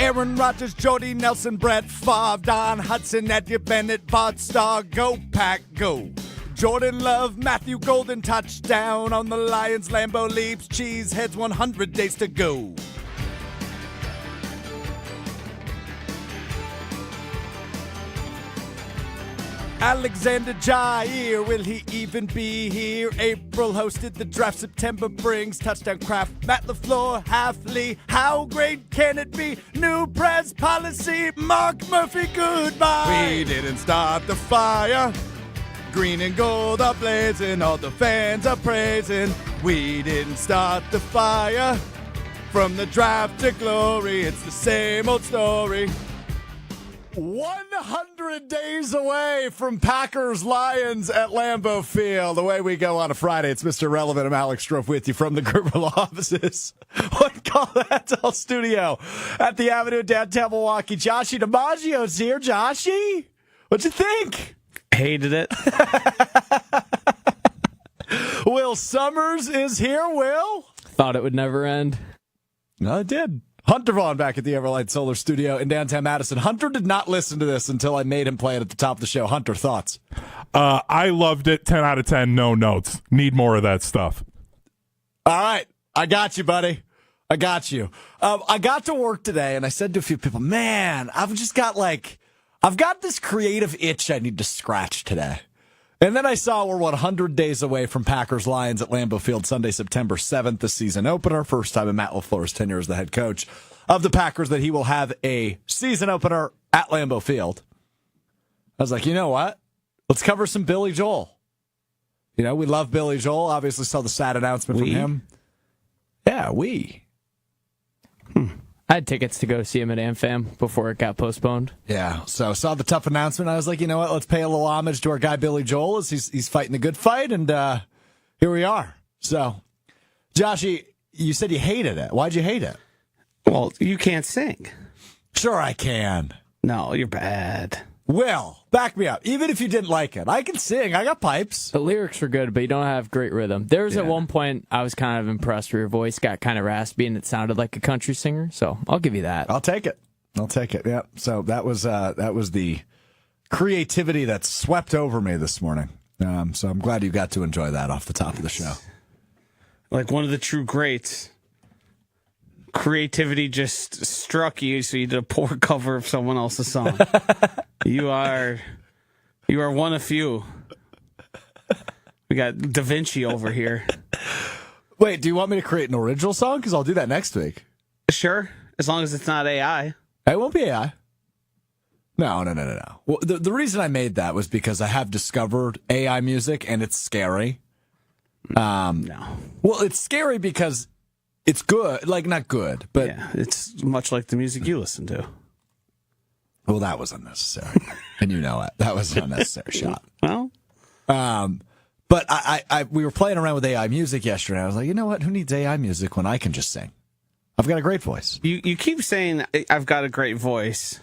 Aaron Rodgers, Jordy Nelson, Brett Favre, Don Hudson, Eddie Bennett, Bart Starr, go Pack, go. Jordan Love, Matthew Golden, touchdown on the Lions, Lambeau leaps, Cheeseheads, 100 days to go. Alexander Jair, will he even be here? April hosted the draft, September brings touchdown craft. Matt LaFleur, Halfley, how great can it be? New press policy, Mark Murphy, goodbye. We didn't start the fire. Green and gold are blazing, all the fans are praising. We didn't start the fire. From the draft to glory, it's the same old story. 100 days away from Packers-Lions at Lambeau Field. Away we go on a Friday. It's Mr. Relevant. I'm Alex Strouf with you from the Gerber Law offices. What call that all studio at the Avenue downtown Milwaukee. JOSHY DiMaggio's here. JOSHY, what'd you think? Hated it. Will Summers is here. Will? Thought it would never end. No, it did. Hunter Vaughn back at the Everlight Solar Studio in downtown Madison. Hunter did not listen to this until I made him play it at the top of the show. Hunter, thoughts? I loved it. 10 out of 10, no notes. Need more of that stuff. All right. I got you, buddy. I got you. I got to work today, and I said to a few people, man, I've got this creative itch I need to scratch today. And then I saw we're 100 days away from Packers-Lions at Lambeau Field Sunday, September 7th, the season opener. First time in Matt LaFleur's tenure as the head coach of the Packers that he will have a season opener at Lambeau Field. I was like, you know what? Let's cover some Billy Joel. You know, we love Billy Joel. Obviously saw the sad announcement from him. Yeah, we. I had tickets to go see him at AmFam before it got postponed. Yeah, so saw the tough announcement. I was like, you know what? Let's pay a little homage to our guy Billy Joel as he's fighting the good fight, and here we are. So, Joshy, you said you hated it. Why'd you hate it? Well, you can't sing. Sure I can. No, you're bad. Will, back me up. Even if you didn't like it, I can sing. I got pipes. The lyrics were good, but you don't have great rhythm. There was at one point I was kind of impressed where your voice got kind of raspy and it sounded like a country singer. So I'll give you that. I'll take it. Yeah. So that was the creativity that swept over me this morning. So I'm glad you got to enjoy that off the top of the show. Like one of the true greats. Creativity just struck you, so you did a poor cover of someone else's song. You are one of few. We got Da Vinci over here. Wait, do you want me to create an original song? Because I'll do that next week. Sure, as long as it's not AI. It won't be AI. No. Well, the reason I made that was because I have discovered AI music, and it's scary. No. Well, it's scary because it's good. Like, not good, but... Yeah, it's much like the music you listen to. Well, that was unnecessary. And you know it. That was an unnecessary shot. Well... But we were playing around with AI music yesterday. I was like, you know what? Who needs AI music when I can just sing? I've got a great voice. You keep saying, I've got a great voice.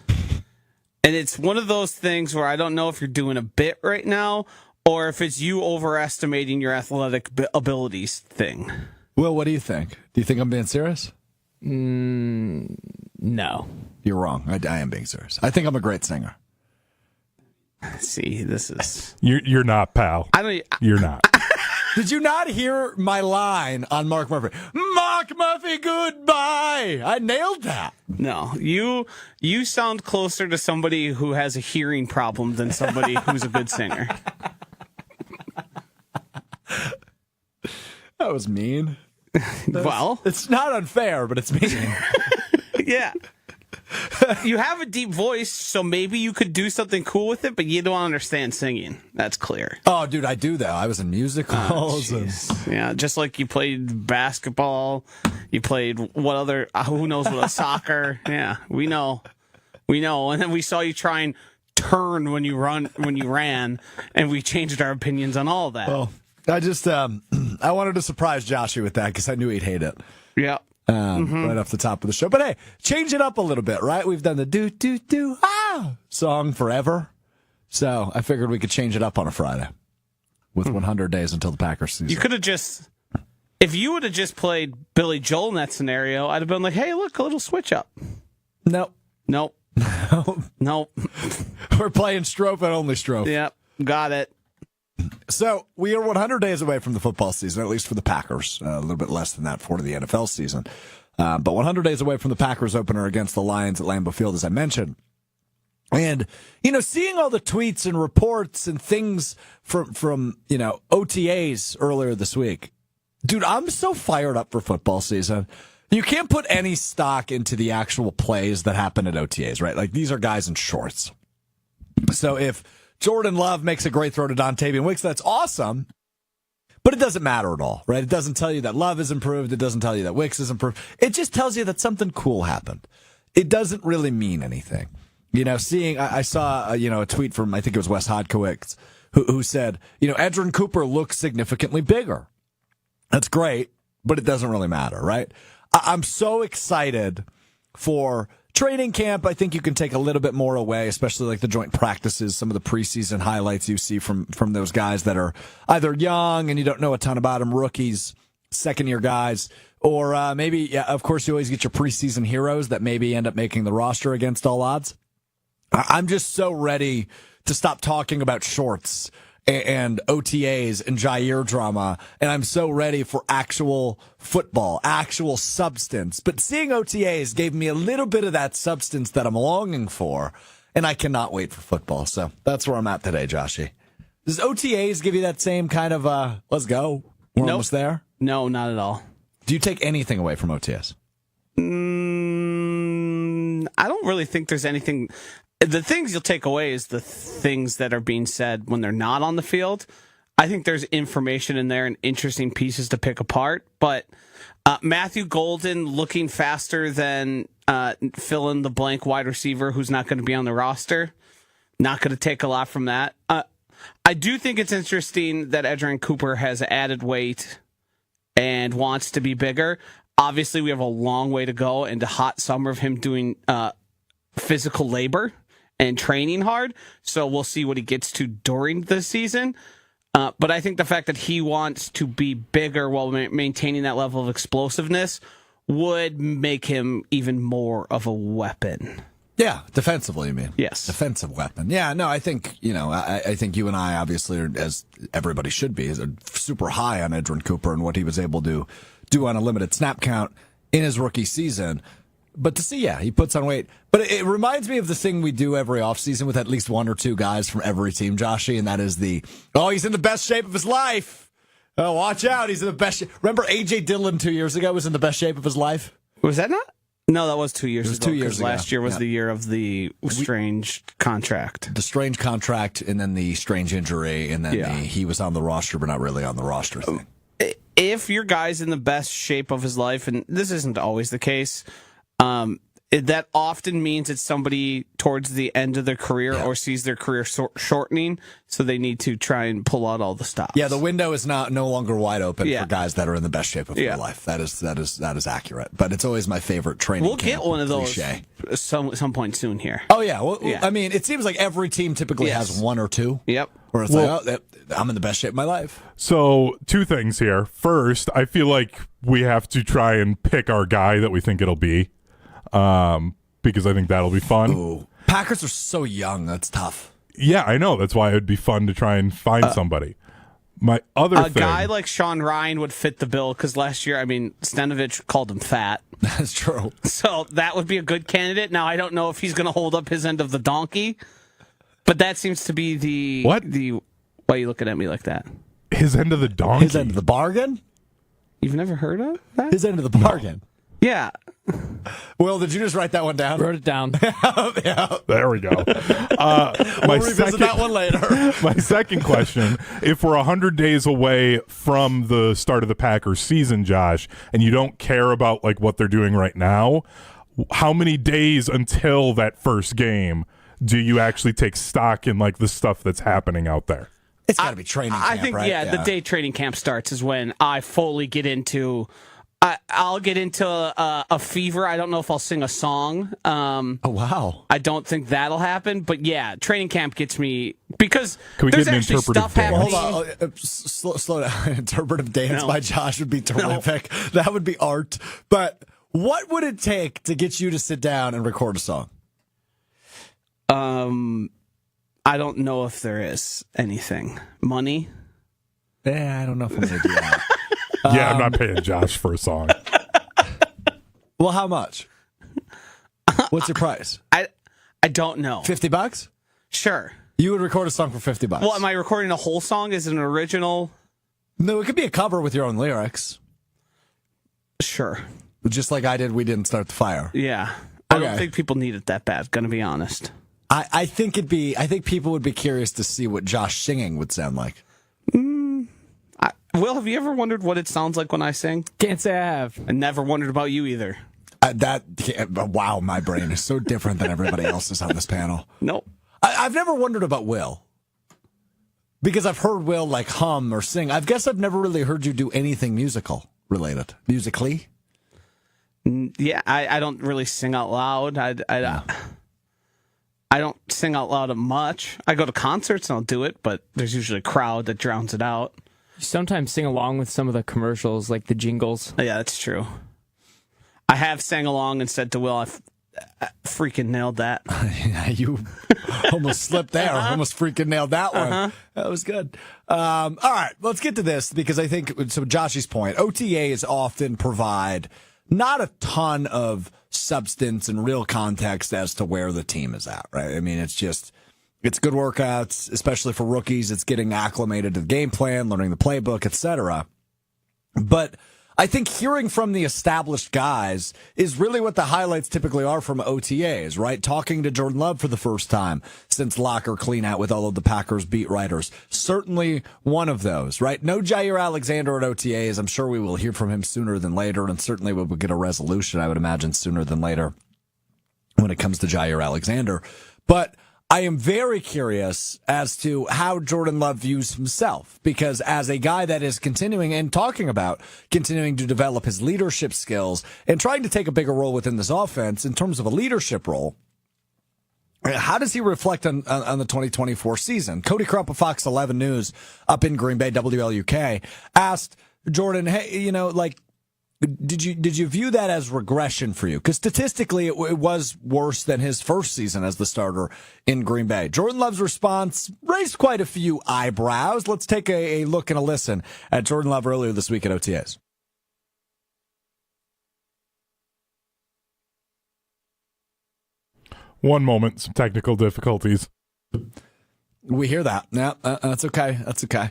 And it's one of those things where I don't know if you're doing a bit right now or if it's you overestimating your athletic abilities thing. Will, what do you think? Do you think I'm being serious? No. You're wrong. I am being serious. I think I'm a great singer. See, this is... You're not, pal. You're not. Did you not hear my line on Mark Murphy? Mark Murphy, goodbye! I nailed that. No, you sound closer to somebody who has a hearing problem than somebody who's a good singer. That was mean. Well, it's not unfair, but it's mean. Yeah. You have a deep voice, so maybe you could do something cool with it, but you don't understand singing. That's clear. Oh, dude, I do, though. I was in musicals. Yeah, just like you played basketball. You played who knows what, soccer. Yeah, we know. And then we saw you try and turn when you ran, and we changed our opinions on all of that. Well, I just, I wanted to surprise Joshy with that because I knew he'd hate it. Yeah. Right off the top of the show. But hey, change it up a little bit, right? We've done the do song forever. So I figured we could change it up on a Friday with 100 days until the Packers season. You could have if you would have just played Billy Joel in that scenario, I'd have been like, hey, look, a little switch up. Nope. Nope. Nope. We're playing Strouf and only Strouf. Yep. Got it. So we are 100 days away from the football season, at least for the Packers. A little bit less than that for the NFL season. But 100 days away from the Packers opener against the Lions at Lambeau Field, as I mentioned. And, seeing all the tweets and reports and things from OTAs earlier this week, dude, I'm so fired up for football season. You can't put any stock into the actual plays that happen at OTAs, right? Like, these are guys in shorts. So if Jordan Love makes a great throw to Dontavian Wicks, that's awesome. But it doesn't matter at all, right? It doesn't tell you that Love is improved. It doesn't tell you that Wicks is improved. It just tells you that something cool happened. It doesn't really mean anything. I saw, a tweet from, I think it was Wes Hodkiewicz, who said, Edgerrin Cooper looks significantly bigger. That's great, but it doesn't really matter, right? I'm so excited for training camp. I think you can take a little bit more away, especially like the joint practices, some of the preseason highlights you see from those guys that are either young and you don't know a ton about them, rookies, second-year guys, or maybe, of course, you always get your preseason heroes that maybe end up making the roster against all odds. I'm just so ready to stop talking about shorts and OTAs and Jair drama, and I'm so ready for actual football, actual substance. But seeing OTAs gave me a little bit of that substance that I'm longing for, and I cannot wait for football. So that's where I'm at today, Joshy. Does OTAs give you that same kind of, let's go, we're almost there? No, not at all. Do you take anything away from OTAs? I don't really think there's anything. The things you'll take away is the things that are being said when they're not on the field. I think there's information in there and interesting pieces to pick apart. But Matthew Golden looking faster than fill in the blank wide receiver who's not going to be on the roster. Not going to take a lot from that. I do think it's interesting that Edgerrin Cooper has added weight and wants to be bigger. Obviously, we have a long way to go into hot summer of him doing physical labor and training hard. So we'll see what he gets to during the season. But I think the fact that he wants to be bigger while maintaining that level of explosiveness would make him even more of a weapon. Yeah, defensively, you mean? Yes. Defensive weapon. Yeah, no, I think, I think you and I obviously, are, as everybody should be, is super high on Edgerrin Cooper and what he was able to do on a limited snap count in his rookie season. But to see, he puts on weight. But it reminds me of the thing we do every offseason with at least one or two guys from every team, Joshy, and that is he's in the best shape of his life. Oh, watch out, he's in the best shape. Remember A.J. Dillon 2 years ago was in the best shape of his life? Was that not? No, that was 2 years ago. It was 2 years ago. Last year was the year of the strange contract. The strange contract, and then the strange injury, and then he was on the roster, but not really on the roster thing. If your guy's in the best shape of his life, and this isn't always the case, that often means it's somebody towards the end of their career or sees their career shortening, so they need to try and pull out all the stops. Yeah, the window is no longer wide open for guys that are in the best shape of their life. That is accurate. But it's always my favorite training. We'll get one of those some point soon here. Oh yeah. Well, I mean, it seems like every team typically has one or two. Yep. Where it's I'm in the best shape of my life. So 2 things here. First, I feel like we have to try and pick our guy that we think it'll be. Because I think that'll be fun. Ooh. Packers are so young. That's tough. Yeah, I know. That's why it would be fun to try and find somebody. My other thing, guy like Sean Ryan would fit the bill because last year, Stanovich called him fat. That's true. So that would be a good candidate. Now, I don't know if he's going to hold up his end of the donkey, but that seems to be the... What? Why are you looking at me like that? His end of the donkey? His end of the bargain? You've never heard of that? His end of the bargain. Yeah. Will, did you just write that one down? Wrote it down. There we go. We'll revisit that one later. My second question, if we're 100 days away from the start of the Packers season, Josh, and you don't care about what they're doing right now, how many days until that first game do you actually take stock in the stuff that's happening out there? It's got to be training camp, I think, right? The day training camp starts is when I fully get into... I'll get into a fever. I don't know if I'll sing a song. Oh, wow. I don't think that'll happen. But yeah, training camp gets me because Can we there's get an actually interpretive stuff dance? happening. Hold on. Slow down. Interpretive dance by Josh would be terrific. That would be art. But What would it take to get you to sit down and record a song? I don't know if there is anything. Money? I don't know if I'm going to do that. Yeah, I'm not paying Josh for a song. Well, how much? What's your price? I don't know. $50? Sure. You would record a song for $50. Well, am I recording a whole song? Is it an original? No, it could be a cover with your own lyrics. Sure. Just like I did, We Didn't Start the Fire. Yeah. I Okay. don't think people need it that bad, gonna be honest. I think people would be curious to see what Josh singing would sound like. Will, have you ever wondered what it sounds like when I sing? Can't say I have. I never wondered about you either. Wow, my brain is so different than everybody else's on this panel. Nope. I've never wondered about Will. Because I've heard Will like hum or sing. I guess I've never really heard you do anything musical related. Musically? Yeah, I don't really sing out loud. I don't sing out loud much. I go to concerts and I'll do it, but there's usually a crowd that drowns it out. You sometimes sing along with some of the commercials, like the jingles. Yeah, that's true. I have sang along and said to Will, I freaking nailed that. Yeah, you almost slipped there. Almost freaking nailed that one. That was good. All right, let's get to this because I think, so Joshy's point, OTAs often provide not a ton of substance and real context as to where the team is at, right? I mean, it's good workouts, especially for rookies. It's getting acclimated to the game plan, learning the playbook, etc. But I think hearing from the established guys is really what the highlights typically are from OTAs, right? Talking to Jordan Love for the first time since locker clean out with all of the Packers beat writers. Certainly one of those, right? No Jair Alexander at OTAs. I'm sure we will hear from him sooner than later, and certainly we will get a resolution, I would imagine, sooner than later when it comes to Jair Alexander. But I am very curious as to how Jordan Love views himself, because as a guy that is continuing to develop his leadership skills and trying to take a bigger role within this offense in terms of a leadership role, how does he reflect on the 2024 season? Cody Krupp of Fox 11 News up in Green Bay, WLUK, asked Jordan, hey, did you view that as regression for you? Because statistically, it was worse than his first season as the starter in Green Bay. Jordan Love's response raised quite a few eyebrows. Let's take a look and a listen at Jordan Love earlier this week at OTAs. One moment, some technical difficulties. We hear that. Yeah, that's okay. That's okay.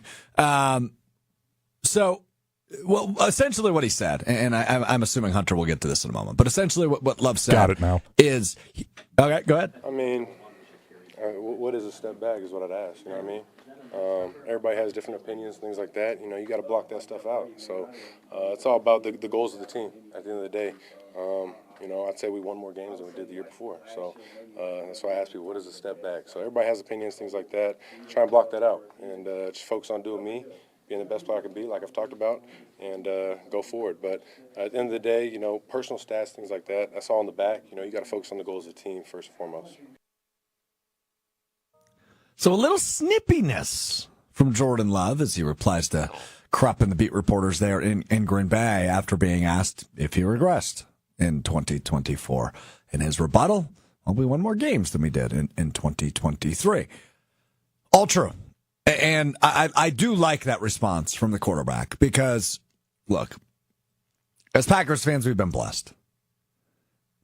Well, essentially what he said, and I'm assuming Hunter will get to this in a moment, but essentially what Love said Got it now. is, okay, go ahead. I mean, what is a step back is what I'd ask, you know what I mean? Everybody has different opinions, things like that. You know, you got to block that stuff out. So it's all about the goals of the team at the end of the day. I'd say we won more games than we did the year before. So that's why I ask people, what is a step back? So everybody has opinions, things like that. Try and block that out and just focus on doing me, being the best player I could be, like I've talked about, and go forward. But at the end of the day, personal stats, things like that, that's all in the back. You got to focus on the goals of the team first and foremost. So a little snippiness from Jordan Love as he replies to Krupp and the beat reporters there in Green Bay after being asked if he regressed in 2024. In his rebuttal, we won more games than we did in 2023. All true. And I do like that response from the quarterback because, look, as Packers fans, we've been blessed.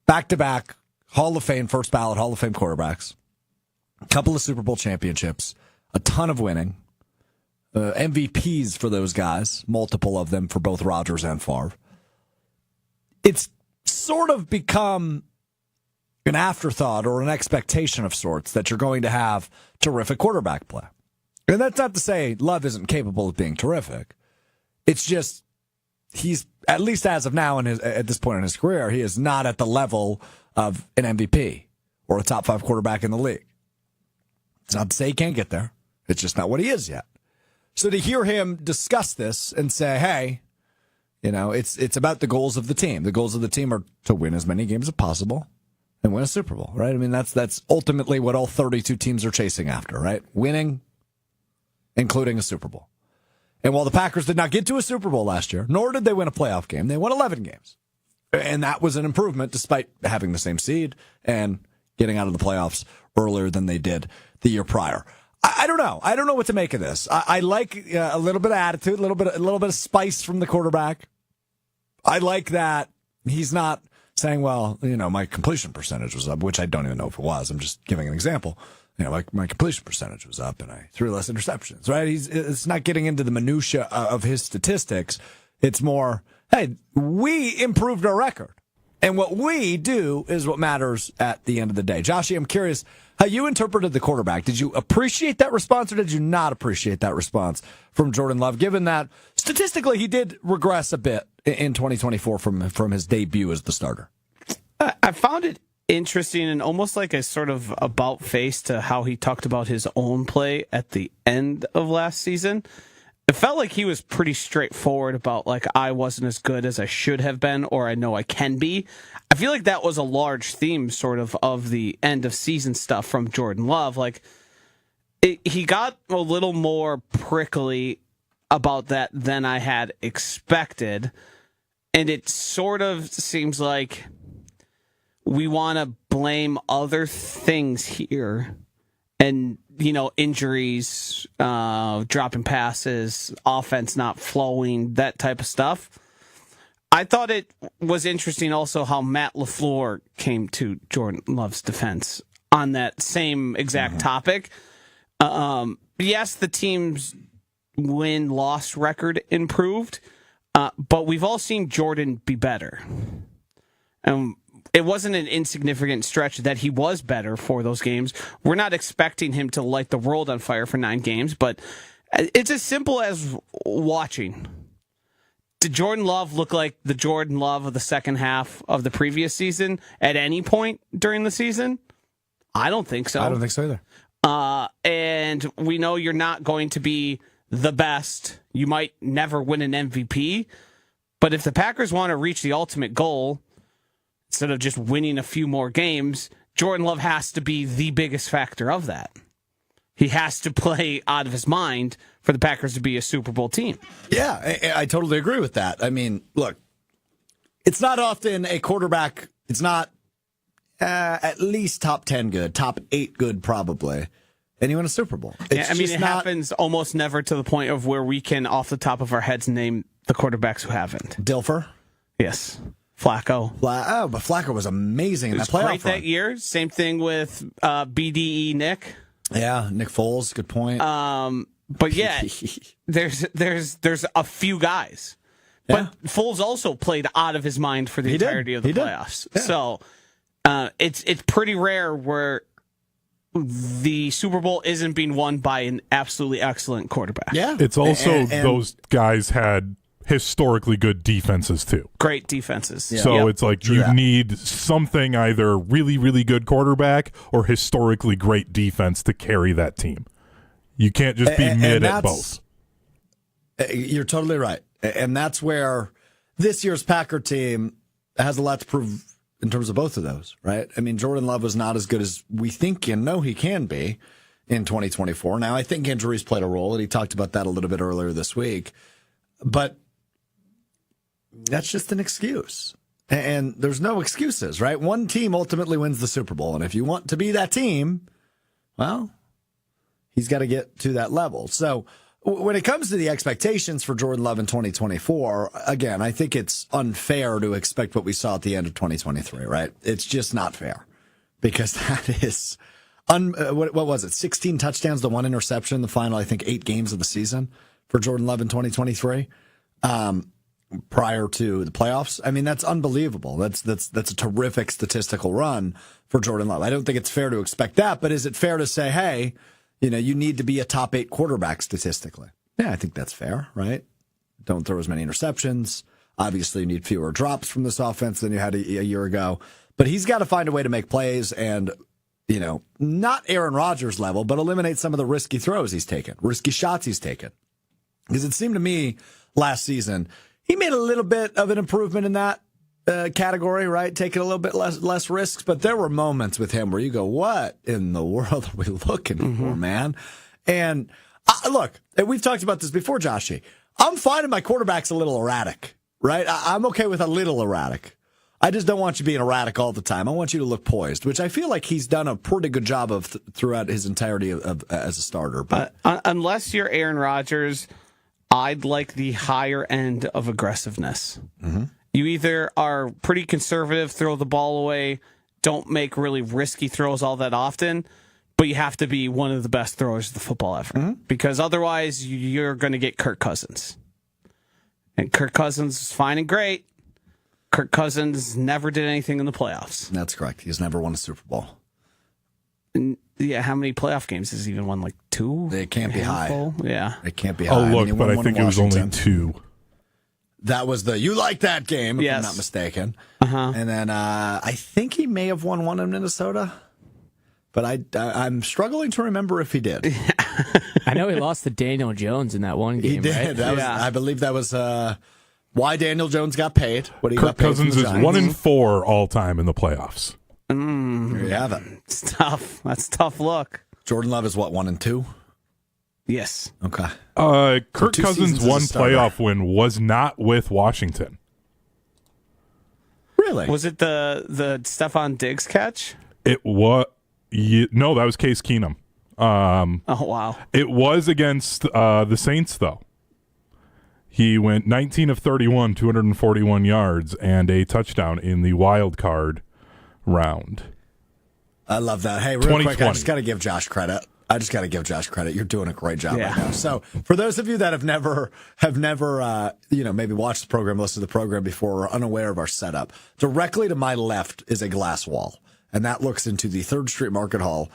Back-to-back Hall of Fame, first ballot Hall of Fame quarterbacks, a couple of Super Bowl championships, a ton of winning, MVPs for those guys, multiple of them for both Rodgers and Favre. It's sort of become an afterthought or an expectation of sorts that you're going to have terrific quarterback play. And that's not to say Love isn't capable of being terrific. It's just he's, at least as of now at this point in his career, he is not at the level of an MVP or a top 5 quarterback in the league. It's not to say he can't get there. It's just not what he is yet. So to hear him discuss this and say, hey, it's about the goals of the team. The goals of the team are to win as many games as possible and win a Super Bowl, right? I mean, that's ultimately what all 32 teams are chasing after, right? Winning, including a Super Bowl. And while the Packers did not get to a Super Bowl last year, nor did they win a playoff game, they won 11 games. And that was an improvement despite having the same seed and getting out of the playoffs earlier than they did the year prior. I don't know. I don't know what to make of this. I like a little bit of attitude, a little bit of spice from the quarterback. I like that he's not saying, well, my completion percentage was up, which I don't even know if it was. I'm just giving an example. My completion percentage was up and I threw less interceptions, right? It's not getting into the minutia of his statistics. It's more, hey, we improved our record. And what we do is what matters at the end of the day. Joshy, I'm curious how you interpreted the quarterback. Did you appreciate that response or did you not appreciate that response from Jordan Love, given that statistically he did regress a bit in 2024 from his debut as the starter? I found it interesting and almost like a sort of about face to how he talked about his own play at the end of last season. It felt like he was pretty straightforward about, like, I wasn't as good as I should have been, or I know I can be. I feel like that was a large theme sort of the end of season stuff from Jordan Love. Like, he got a little more prickly about that than I had expected. And it sort of seems like we want to blame other things here. And, injuries, dropping passes, offense not flowing, that type of stuff. I thought it was interesting also how Matt LaFleur came to Jordan Love's defense on that same exact topic. Yes, the team's win-loss record improved, but we've all seen Jordan be better. It wasn't an insignificant stretch that he was better for those games. We're not expecting him to light the world on fire for 9 games, but it's as simple as watching. Did Jordan Love look like the Jordan Love of the second half of the previous season at any point during the season? I don't think so. I don't think so either. And we know you're not going to be the best. You might never win an MVP, but if the Packers want to reach the ultimate goal, instead of just winning a few more games, Jordan Love has to be the biggest factor of that. He has to play out of his mind for the Packers to be a Super Bowl team. Yeah, I totally agree with that. I mean, look, it's not often a quarterback, it's not at least top 10 good, top 8 good probably, and you win a Super Bowl. It's happens almost never to the point of where we can, off the top of our heads, name the quarterbacks who haven't. Dilfer? Yes. Flacco. But Flacco was amazing in that playoff great run. that year. Same thing with BDE Nick. Yeah, Nick Foles, good point. But yeah, there's a few guys. Yeah. But Foles also played out of his mind for the entirety of the playoffs. Yeah. So it's pretty rare where the Super Bowl isn't being won by an absolutely excellent quarterback. Yeah. It's also those guys had historically good defenses too. Great defenses. Yeah. So it's like you need something, either really, really good quarterback or historically great defense to carry that team. You can't just be mid at both. You're totally right. And that's where this year's Packer team has a lot to prove in terms of both of those, right? I mean, Jordan Love was not as good as we think and know he can be in 2024. Now, I think injuries played a role, and he talked about that a little bit earlier this week. But that's just an excuse. And there's no excuses, right? One team ultimately wins the Super Bowl. And if you want to be that team, well, he's got to get to that level. So when it comes to the expectations for Jordan Love in 2024, again, I think it's unfair to expect what we saw at the end of 2023, right? It's just not fair because that is, what was it, 16 touchdowns to 1 interception in the final, I think, 8 games of the season for Jordan Love in 2023. Prior to the playoffs. I mean, that's unbelievable. That's a terrific statistical run for Jordan Love. I don't think it's fair to expect that, but is it fair to say, hey, you need to be a top 8 quarterback statistically? Yeah, I think that's fair, right? Don't throw as many interceptions. Obviously, you need fewer drops from this offense than you had a year ago. But he's got to find a way to make plays and, not Aaron Rodgers level, but eliminate some of the risky throws he's taken, risky shots he's taken. Because it seemed to me last season, he made a little bit of an improvement in that category, right? Taking a little bit less risks, but there were moments with him where you go, what in the world are we looking for, man? And look, we've talked about this before, Joshy. I'm finding my quarterback's a little erratic, right? I'm okay with a little erratic. I just don't want you being erratic all the time. I want you to look poised, which I feel like he's done a pretty good job of throughout his entirety of as a starter. But unless you're Aaron Rodgers, I'd like the higher end of aggressiveness. Mm-hmm. You either are pretty conservative, throw the ball away, don't make really risky throws all that often, but you have to be one of the best throwers of the football ever. Because otherwise, you're going to get Kirk Cousins. And Kirk Cousins is fine and great. Kirk Cousins never did anything in the playoffs. That's correct. He's never won a Super Bowl. Yeah, how many playoff games has he even won? Like 2? They can't be high. Yeah. It can't be high. Oh, look, he but won I one think in it was only Washington. 2. That was the you like that game, if I'm not mistaken. And then I think he may have won one in Minnesota, but I'm struggling to remember if he did. I know he lost to Daniel Jones in that one game. He did. Right? That was, I believe that was why Daniel Jones got paid. What he Kirk got paid Cousins from is the Giants. 1-4 all time in the playoffs. There you have it. It's tough. That's a tough look. Jordan Love is what, 1-2? Yes. Okay. Kirk 2 Cousins' seasons as a one starter. playoff win was not with Washington. Really? Was it the Stephon Diggs catch? It was no, that was Case Keenum. Oh, wow. It was against the Saints, though. He went 19 of 31, 241 yards, and a touchdown in the wild card round. I love that. Hey, real quick, I 2020. just got to give Josh credit. You're doing a great job right now. So, for those of you that have never, maybe watched the program, listened to the program before, or are unaware of our setup, directly to my left is a glass wall, and that looks into the 3rd Street Market Hall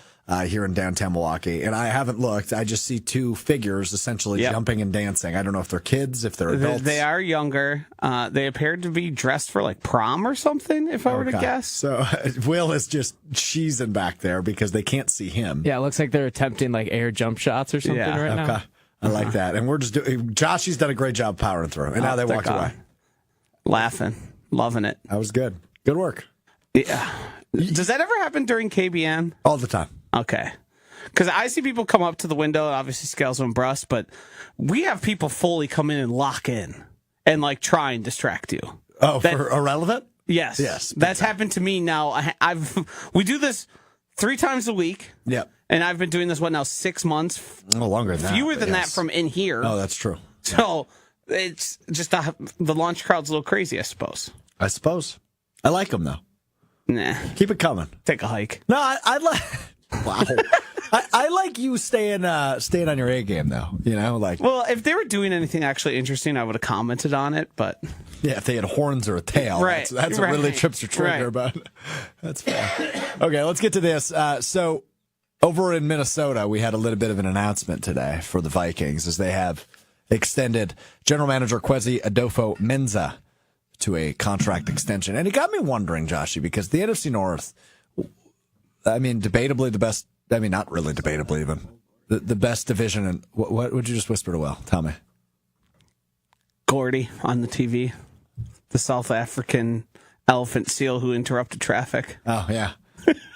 here in downtown Milwaukee. And I haven't looked. I just see 2 figures essentially jumping and dancing. I don't know if they're kids, if they're adults. They are younger. They appeared to be dressed for like prom or something, if I were to guess. So Will is just cheesing back there because they can't see him. Yeah, it looks like they're attempting like air jump shots or something right now. Okay. I like that. And we're just doing, Joshy's done a great job powering through. And now they walked away. Laughing. Loving it. That was good. Good work. Yeah. Does that ever happen during KBN? All the time. Okay. Because I see people come up to the window, obviously Scales and Brust, but we have people fully come in and lock in and like try and distract you. Oh, for irrelevant? Yes. Yes. That's happened to me now. We do this 3 times a week. Yep. And I've been doing this, 6 months? No longer than that. Fewer than that yes. from in here. Oh, that's true. So it's just the launch crowd's a little crazy, I suppose. I suppose. I like them, though. Nah. Keep it coming. Take a hike. No, I like... Wow. I like you staying on your A game, though. You know, like... Well, if they were doing anything actually interesting, I would have commented on it, but... Yeah, if they had horns or a tail. Right. That's what really trips your trigger, but that's fine. Okay, let's get to this. So, over in Minnesota, we had a little bit of an announcement today for the Vikings as they have extended General Manager Kwesi Adofo-Mensah to a contract extension. And it got me wondering, Joshy, because the NFC North... I mean, debatably the best. I mean, not really debatably even the best division. And what would you just whisper to Will? Tell me. Gordy on the TV, the South African elephant seal who interrupted traffic. Oh yeah,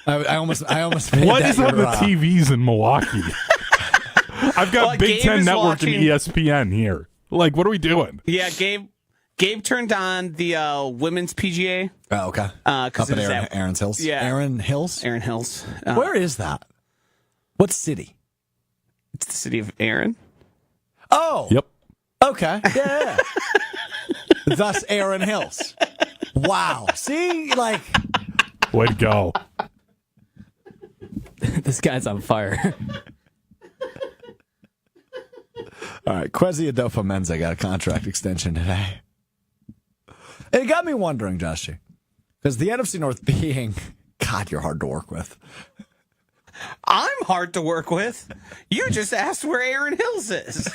I almost. Made What that is on your, the TVs in Milwaukee? I've got Big Gabe Ten is Network watching- and ESPN here. Like, what are we doing? Yeah, Gabe turned on the women's PGA. Oh, okay. Up Up at Aaron's Hills. Yeah. Aaron Hills. Aaron Hills. Where is that? What city? It's the city of Aaron. Oh. Yep. Okay. Yeah. Thus, Aaron Hills. Wow. See, like. Way to go. This guy's on fire. All right. Kwesi Adofo-Mensah got a contract extension today. It got me wondering, Joshy, because the NFC North being, God, you're hard to work with. I'm hard to work with. You just asked where Aaron Hills is.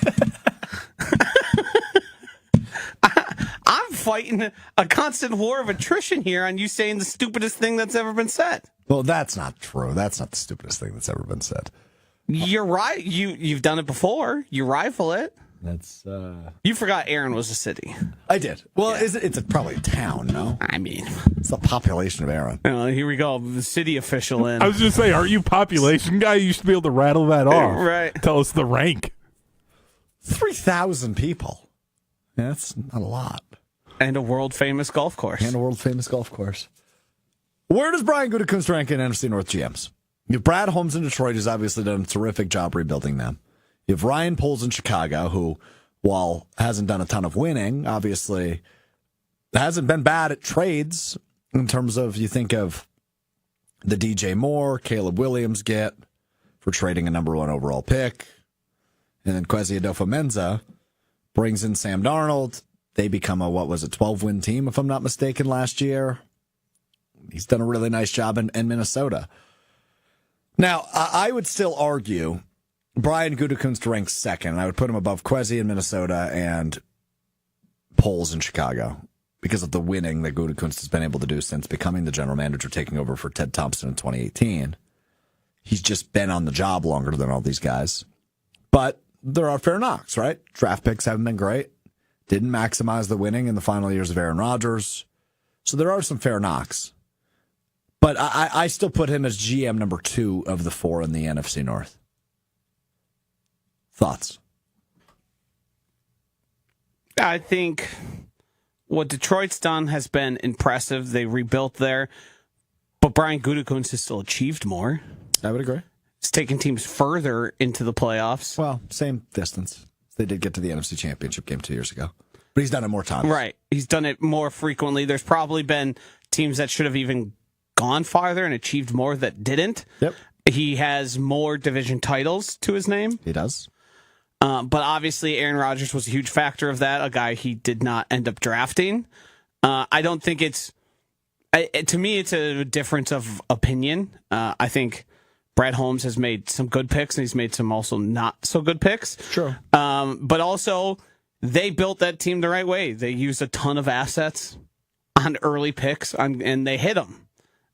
I'm fighting a constant war of attrition here on you saying the stupidest thing that's ever been said. Well, that's not true. That's not the stupidest thing that's ever been said. You're right. You've done it before. You rifle it. That's You forgot Aaron was a city. I did. Well, it's probably a town, no? I mean, It's the population of Aaron. here we go. The city official in. I was just saying, aren't you population guy? You should be able to rattle that off. Right. Tell us the rank. 3,000 people. Yeah, that's not a lot. And a world-famous golf course. And a world-famous golf course. Where does Brian Gutekunst rank in NFC North GMs? You have Brad Holmes in Detroit, who's obviously done a terrific job rebuilding them. You have Ryan Poles in Chicago, who, while hasn't done a ton of winning, obviously hasn't been bad at trades in terms of, you think of the DJ Moore, Caleb Williams get for trading a number 1 overall pick. And then Kwesi Adofo-Mensah brings in Sam Darnold. They become a, 12-win team, if I'm not mistaken, last year. He's done a really nice job in Minnesota. Now, I would still argue Brian Gutekunst ranks second. I would put him above Kwesi in Minnesota and Poles in Chicago because of the winning that Gutekunst has been able to do since becoming the general manager, taking over for Ted Thompson in 2018. He's just been on the job longer than all these guys. But there are fair knocks, right? Draft picks haven't been great. Didn't maximize the winning in the final years of Aaron Rodgers. So there are some fair knocks. But I still put him as GM number 2 of the 4 in the NFC North. Thoughts? I think what Detroit's done has been impressive. They rebuilt there. But Brian Gutekunst has still achieved more. I would agree. He's taken teams further into the playoffs. Well, same distance. They did get to the NFC Championship game 2 years ago. But he's done it more times. Right. He's done it more frequently. There's probably been teams that should have even gone farther and achieved more that didn't. Yep. He has more division titles to his name. He does. But obviously, Aaron Rodgers was a huge factor of that, a guy he did not end up drafting. I don't think it's... to me, it's a difference of opinion. I think Brad Holmes has made some good picks, and he's made some also not so good picks. Sure. But also, they built that team the right way. They used a ton of assets on early picks, and they hit them.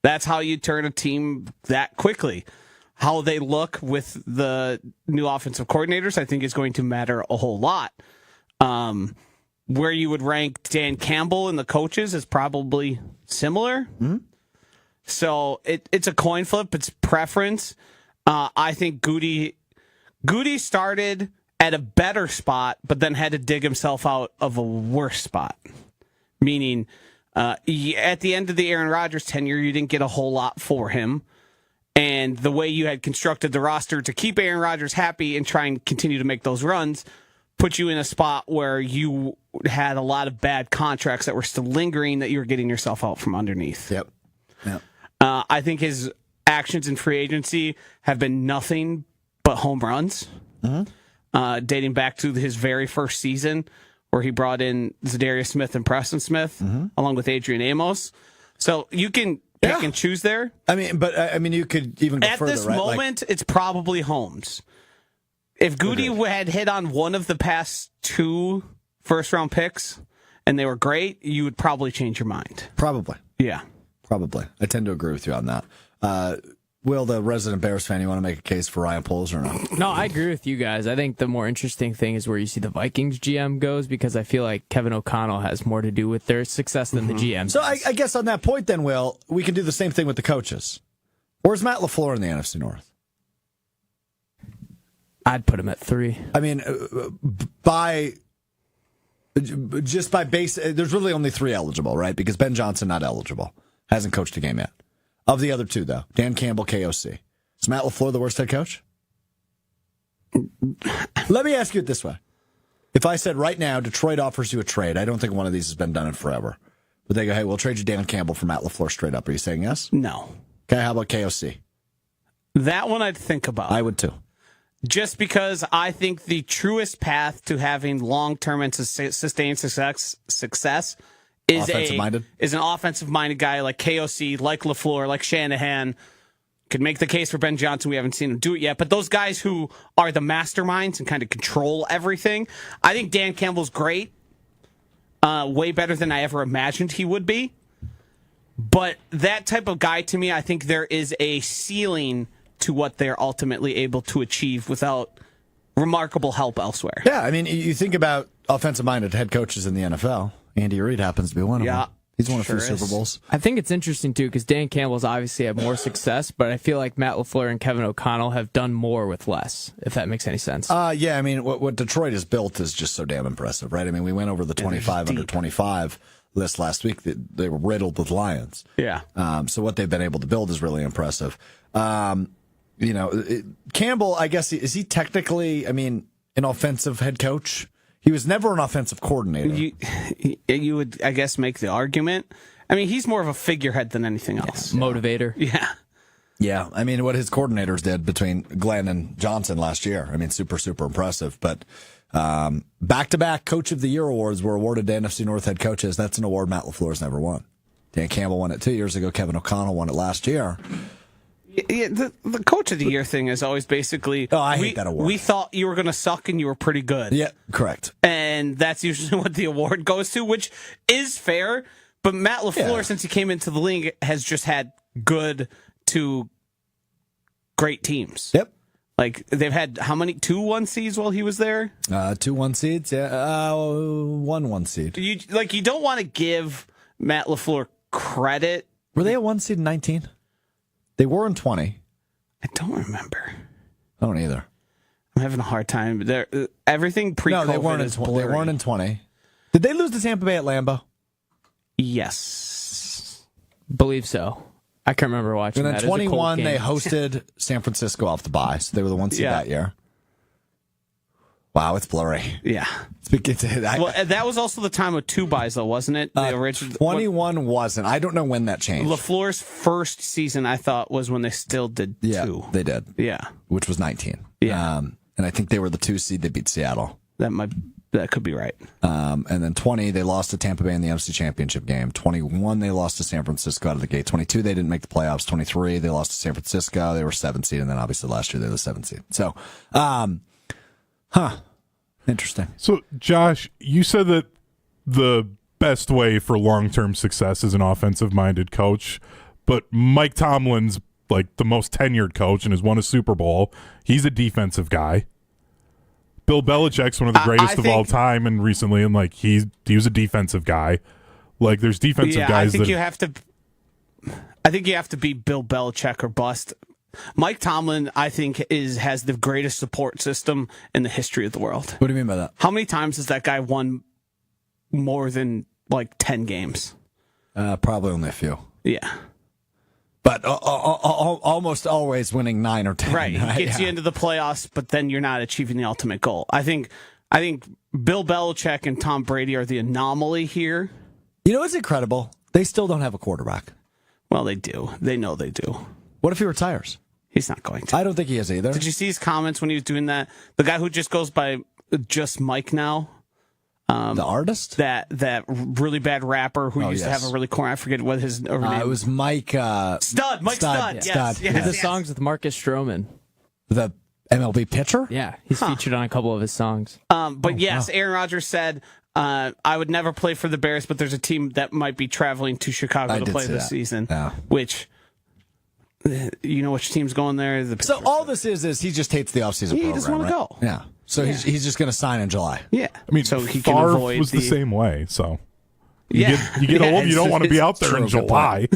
That's how you turn a team that quickly. How they look with the new offensive coordinators, I think, is going to matter a whole lot. Where you would rank Dan Campbell and the coaches is probably similar. Mm-hmm. So it's a coin flip. It's preference. I think Goody started at a better spot, but then had to dig himself out of a worse spot. Meaning, at the end of the Aaron Rodgers tenure, you didn't get a whole lot for him. And the way you had constructed the roster to keep Aaron Rodgers happy and try and continue to make those runs put you in a spot where you had a lot of bad contracts that were still lingering that you were getting yourself out from underneath. Yep. I think his actions in free agency have been nothing but home runs, dating back to his very first season where he brought in Zadarius Smith and Preston Smith along with Adrian Amos. So you can pick and choose there. I mean, you could even go further, right? At this moment, it's probably Holmes. If Goody had hit on one of the past 2 first-round picks and they were great, you would probably change your mind. Probably. Yeah. Probably. I tend to agree with you on that. Will, the resident Bears fan, you want to make a case for Ryan Poles or not? No, I agree with you guys. I think the more interesting thing is where you see the Vikings GM goes, because I feel like Kevin O'Connell has more to do with their success than the GM. So I guess on that point then, Will, we can do the same thing with the coaches. Where's Matt LaFleur in the NFC North? I'd put him at 3. I mean, by base, there's really only 3 eligible, right? Because Ben Johnson not eligible. Hasn't coached a game yet. Of the other 2, though, Dan Campbell, KOC. Is Matt LaFleur the worst head coach? Let me ask you it this way. If I said right now Detroit offers you a trade, I don't think one of these has been done in forever. But they go, hey, we'll trade you Dan Campbell for Matt LaFleur straight up. Are you saying yes? No. Okay, how about KOC? That one I'd think about. I would too. Just because I think the truest path to having long-term and sustained success is an offensive-minded guy like KOC, like LaFleur, like Shanahan. Could make the case for Ben Johnson. We haven't seen him do it yet. But those guys who are the masterminds and kind of control everything, I think Dan Campbell's great. Way better than I ever imagined he would be. But that type of guy, to me, I think there is a ceiling to what they're ultimately able to achieve without remarkable help elsewhere. Yeah, I mean, you think about offensive-minded head coaches in the NFL. Andy Reid happens to be one of them. He's won a few Sure is. Super Bowls. I think it's interesting, too, because Dan Campbell's obviously had more success, but I feel like Matt LaFleur and Kevin O'Connell have done more with less, if that makes any sense. Yeah, I mean, what Detroit has built is just so damn impressive, right? I mean, we went over the 25 under 25 list last week. They were riddled with Lions. Yeah. So what they've been able to build is really impressive. Campbell, I guess, is he technically, an offensive head coach? He was never an offensive coordinator. You would, I guess, make the argument. I mean, he's more of a figurehead than anything else. Motivator. Yeah. Yeah, I mean, what his coordinators did between Glenn and Johnson last year, super, super impressive. But back-to-back Coach of the Year awards were awarded to NFC North head coaches. That's an award Matt LaFleur's never won. Dan Campbell won it 2 years ago. Kevin O'Connell won it last year. Yeah, the Coach of the Year thing is always basically, I hate that award. We thought you were going to suck and you were pretty good. Yeah, correct. And that's usually what the award goes to, which is fair. But Matt LaFleur, since he came into the league, has just had good to great teams. Yep. Like, they've had how many? 2 1 seeds while he was there? 2 1 seeds, yeah. 1 1 seed. You don't want to give Matt LaFleur credit. Were they a 1 seed in 19? They were in 20. I don't remember. I don't either. I'm having a hard time. Everything pre-COVID No, they weren't is in blurry. They weren't in 20. Did they lose to Tampa Bay at Lambeau? Yes. Believe so. I can't remember watching And that. then It was a cold 21, game. they hosted San Francisco off the bye, so they were the 1 seed Yeah. that year. Wow, it's blurry. Yeah. Well, That was also the time of 2 buys, though, wasn't it? The original 21 wasn't. I don't know when that changed. LaFleur's first season, I thought, was when they still did 2. Yeah, they did. Yeah. Which was 19. Yeah. And I think they were the 2 seed. They beat Seattle. That could be right. And then 20, they lost to Tampa Bay in the NFC Championship game. 21, they lost to San Francisco out of the gate. 22, they didn't make the playoffs. 23, they lost to San Francisco. They were 7 seed. And then obviously last year, they were the 7 seed. So, interesting. So, Josh, you said that the best way for long-term success is an offensive-minded coach, but Mike Tomlin's like the most tenured coach and has won a Super Bowl. He's a defensive guy. Bill Belichick's one of the greatest of all time, and recently, and like he was a defensive guy. Like there's defensive guys. I think you have to be Bill Belichick or bust. Mike Tomlin, I think, has the greatest support system in the history of the world. What do you mean by that? How many times has that guy won more than like 10 games? Probably only a few. Yeah. But almost always winning 9 or 10. Right. He gets you into the playoffs, but then you're not achieving the ultimate goal. I think Bill Belichick and Tom Brady are the anomaly here. You know what's incredible? They still don't have a quarterback. Well, they do. They know they do. What if he retires? He's not going to. I don't think he is either. Did you see his comments when he was doing that? The guy who just goes by just Mike now. The artist? That really bad rapper who used to yes. have a really corny. I forget what his name. It was Mike. Stud. Mike Stud. Yes. Stud. Yes. Did the songs with Marcus Stroman. The MLB pitcher? Yeah, he's featured on a couple of his songs. But yes, Aaron Rodgers said, I would never play for the Bears, but there's a team that might be traveling to Chicago to play this season. Yeah. Which, you know which team's going there? The So all this is he just hates the offseason program. He doesn't want to go. Yeah. So he's just going to sign in July. Yeah. I mean, so he Favre can avoid was the same way. So you Yeah. get Yeah, old, you don't want to be out there in true, good July.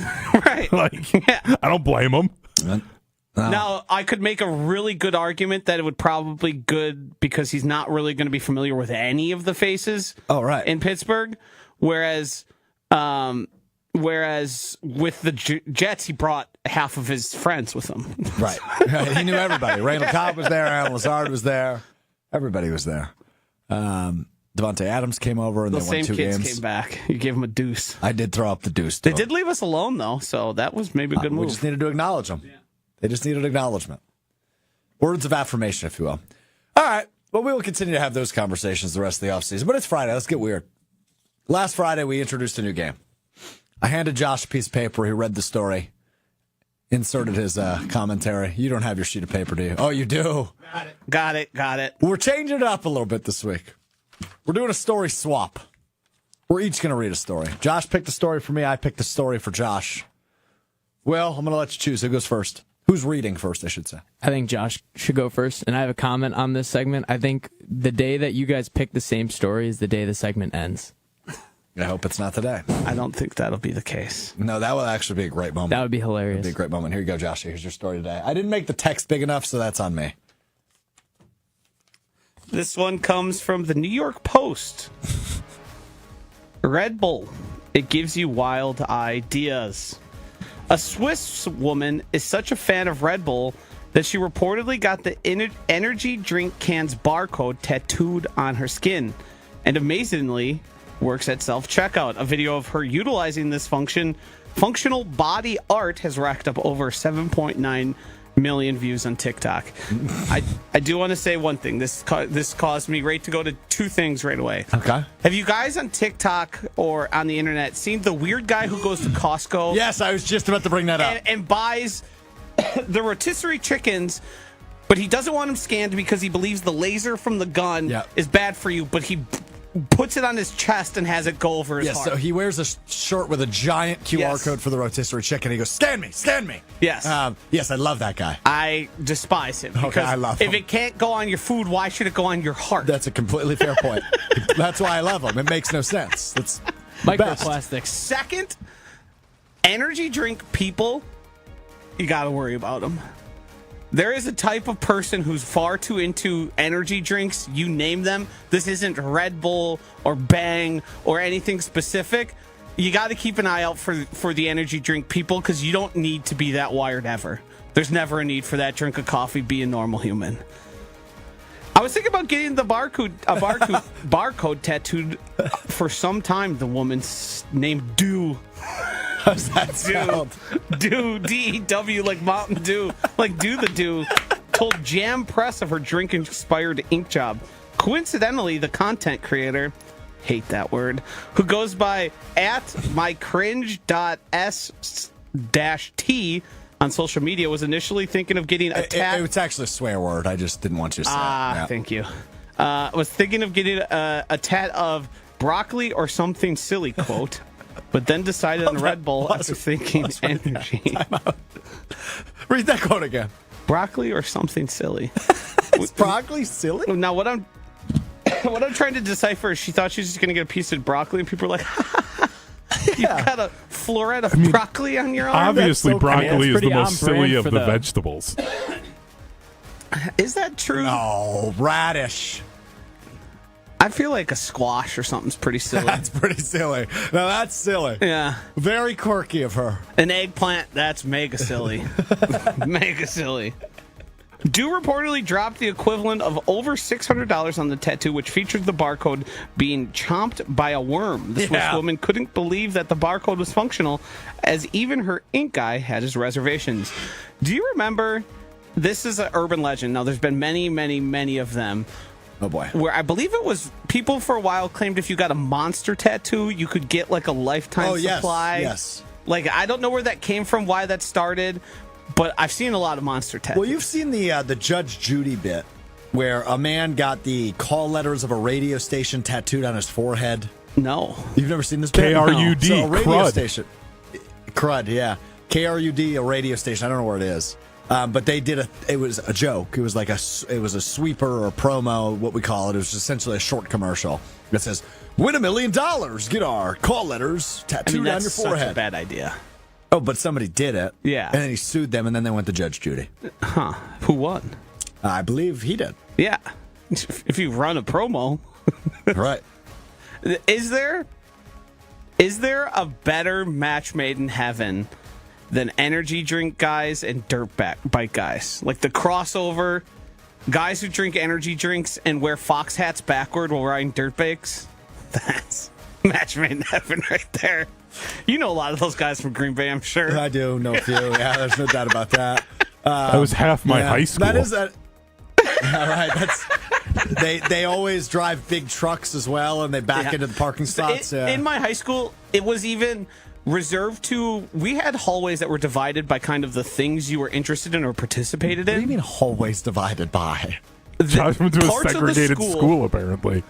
Right. I don't blame him. Now, I could make a really good argument that it would probably good because he's not really going to be familiar with any of the faces in Pittsburgh. Whereas with the Jets, he brought half of his friends with him. Right. He knew everybody. Randall Cobb was there. Alan Lazard was there. Everybody was there. Devontae Adams came over and The they won same 2 kids games. came back. You gave him a deuce. I did throw up the deuce. They did leave us alone, though, so that was maybe a good We move. just needed to acknowledge them. Yeah. They just needed acknowledgement. Words of affirmation, if you will. All right. Well, we will continue to have those conversations the rest of the offseason. But it's Friday. Let's get weird. Last Friday, we introduced a new game. I handed Josh a piece of paper. He read the story, inserted his commentary. You don't have your sheet of paper, do you? Oh, you do. Got it. We're changing it up a little bit this week. We're doing a story swap. We're each going to read a story. Josh picked a story for me. I picked a story for Josh. Well, I'm going to let you choose. Who goes first? Who's reading first, I should say? I think Josh should go first, and I have a comment on this segment. I think the day that you guys pick the same story is the day the segment ends. I hope it's not today. I don't think that'll be the case. No, that would actually be a great moment. That would be hilarious. That'd be a great moment. Here you go, Josh. Here's your story today. I didn't make the text big enough, so that's on me. This one comes from the New York Post. Red Bull. It gives you wild ideas. A Swiss woman is such a fan of Red Bull that she reportedly got the energy drink can's barcode tattooed on her skin, and amazingly works at self-checkout. A video of her utilizing this functional body art has racked up over 7.9 million views on TikTok. I do want to say one thing. This caused me to go to two things right away. Okay. Have you guys on TikTok or on the internet seen the weird guy who goes to Costco? Yes, I was just about to bring that up. And buys the rotisserie chickens, but he doesn't want them scanned because he believes the laser from the gun is bad for you, but he puts it on his chest and has it go over his heart. So he wears a shirt with a giant QR code for the rotisserie chicken. He goes, scan me. Yes. Yes, I love that guy. I despise him. Okay, Because I love if him. it can't go on your food, why should it go on your heart? That's a completely fair point. That's why I love him. It makes no sense. It's Microplastics. Second, energy drink people, you got to worry about them. There is a type of person who's far too into energy drinks. You name them. This isn't Red Bull or Bang or anything specific. You got to keep an eye out for the energy drink people, because you don't need to be that wired ever. There's never a need for that drink of coffee. Be a normal human. I was thinking about getting the barcode tattooed for some time. The woman's named Dew. How's that sound? Dew, D-E-W, like Mountain Dew. Like Do the Dew. Told Jam Press of her drink-inspired ink job. Coincidentally, the content creator, hate that word, who goes by @mycringe.s-t on social media, was initially thinking of getting a tat. It's actually a swear word. I just didn't want you to say it. Thank you. Was thinking of getting a tat of broccoli or something silly, quote, but then decided on Red Bull after thinking energy. Read that quote again. Broccoli or something silly. Is broccoli silly? Now, what I'm trying to decipher is she thought she was just going to get a piece of broccoli, and people are like, you got a floret of broccoli on your arm? Obviously, so broccoli is the pretty most on brand silly of for the the- vegetables. Is that true? No, radish. I feel like a squash or something's pretty silly. That's pretty silly. No, that's silly. Yeah. Very quirky of her. An eggplant, that's mega silly. Mega silly. Dew reportedly dropped the equivalent of over $600 on the tattoo, which featured the barcode being chomped by a worm. The Swiss woman couldn't believe that the barcode was functional, as even her ink guy had his reservations. Do you remember, this is an urban legend. Now, there's been many, many, many of them. Oh, boy. Where I believe it was people for a while claimed if you got a monster tattoo, you could get like a lifetime supply. Yes. Like, I don't know where that came from, why that started, but I've seen a lot of monster tattoos. Well, you've seen the Judge Judy bit where a man got the call letters of a radio station tattooed on his forehead. No. You've never seen this bit? KRUD, So a radio crud. station. Crud, yeah. KRUD, a radio station. I don't know where it is. But they did it was a joke. It was like it was a sweeper or a promo, what we call it. It was essentially a short commercial that says, win $1 million, get our call letters tattooed on your that's forehead. such a bad idea. Oh, but somebody did it. Yeah. And then he sued them, and then they went to Judge Judy. Huh. Who won? I believe he did. Yeah. If you run a promo. Right. Is there a better match made in heaven than energy drink guys and dirt bike guys? Like the crossover guys who drink energy drinks and wear fox hats backward while riding dirt bikes? That's match made in heaven right there. You know a lot of those guys from Green Bay, I'm sure. I do know a few. Yeah, there's no doubt about that. That was half my high school. That is that. All right, they always drive big trucks as well, and they back into the parking spots. In my high school, it was even reserved to, we had hallways that were divided by kind of the things you were interested in or participated What do you in. mean hallways divided by? Josh went to a Parts of the segregated school- school, apparently.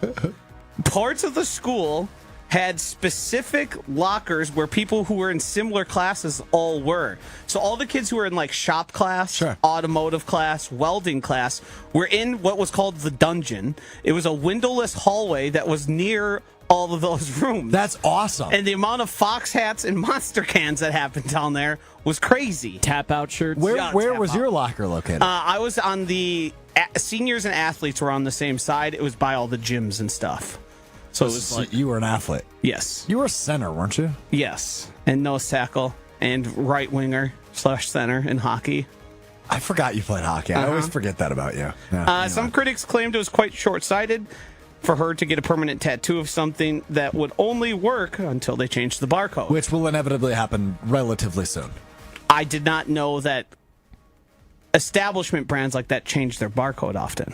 Parts of the school had specific lockers where people who were in similar classes all were. So all the kids who were in like shop class, Sure. automotive class, welding class were in what was called the dungeon. It was a windowless hallway that was near all of those rooms. That's awesome. And the amount of Fox hats and Monster cans that happened down there was crazy. Tap out shirts. where Yeah, where tap was out. your locker located? I was on the seniors and athletes were on the same side. It was by all the gyms and stuff. So it was So like, you were an athlete. yes, You were a center, weren't you? yes, and nose tackle and right winger / center in hockey. I forgot you played hockey. I always forget that about you. Yeah, anyway. Some critics claimed it was quite short-sighted for her to get a permanent tattoo of something that would only work until they changed the barcode. Which will inevitably happen relatively soon. I did not know that establishment brands like that change their barcode often.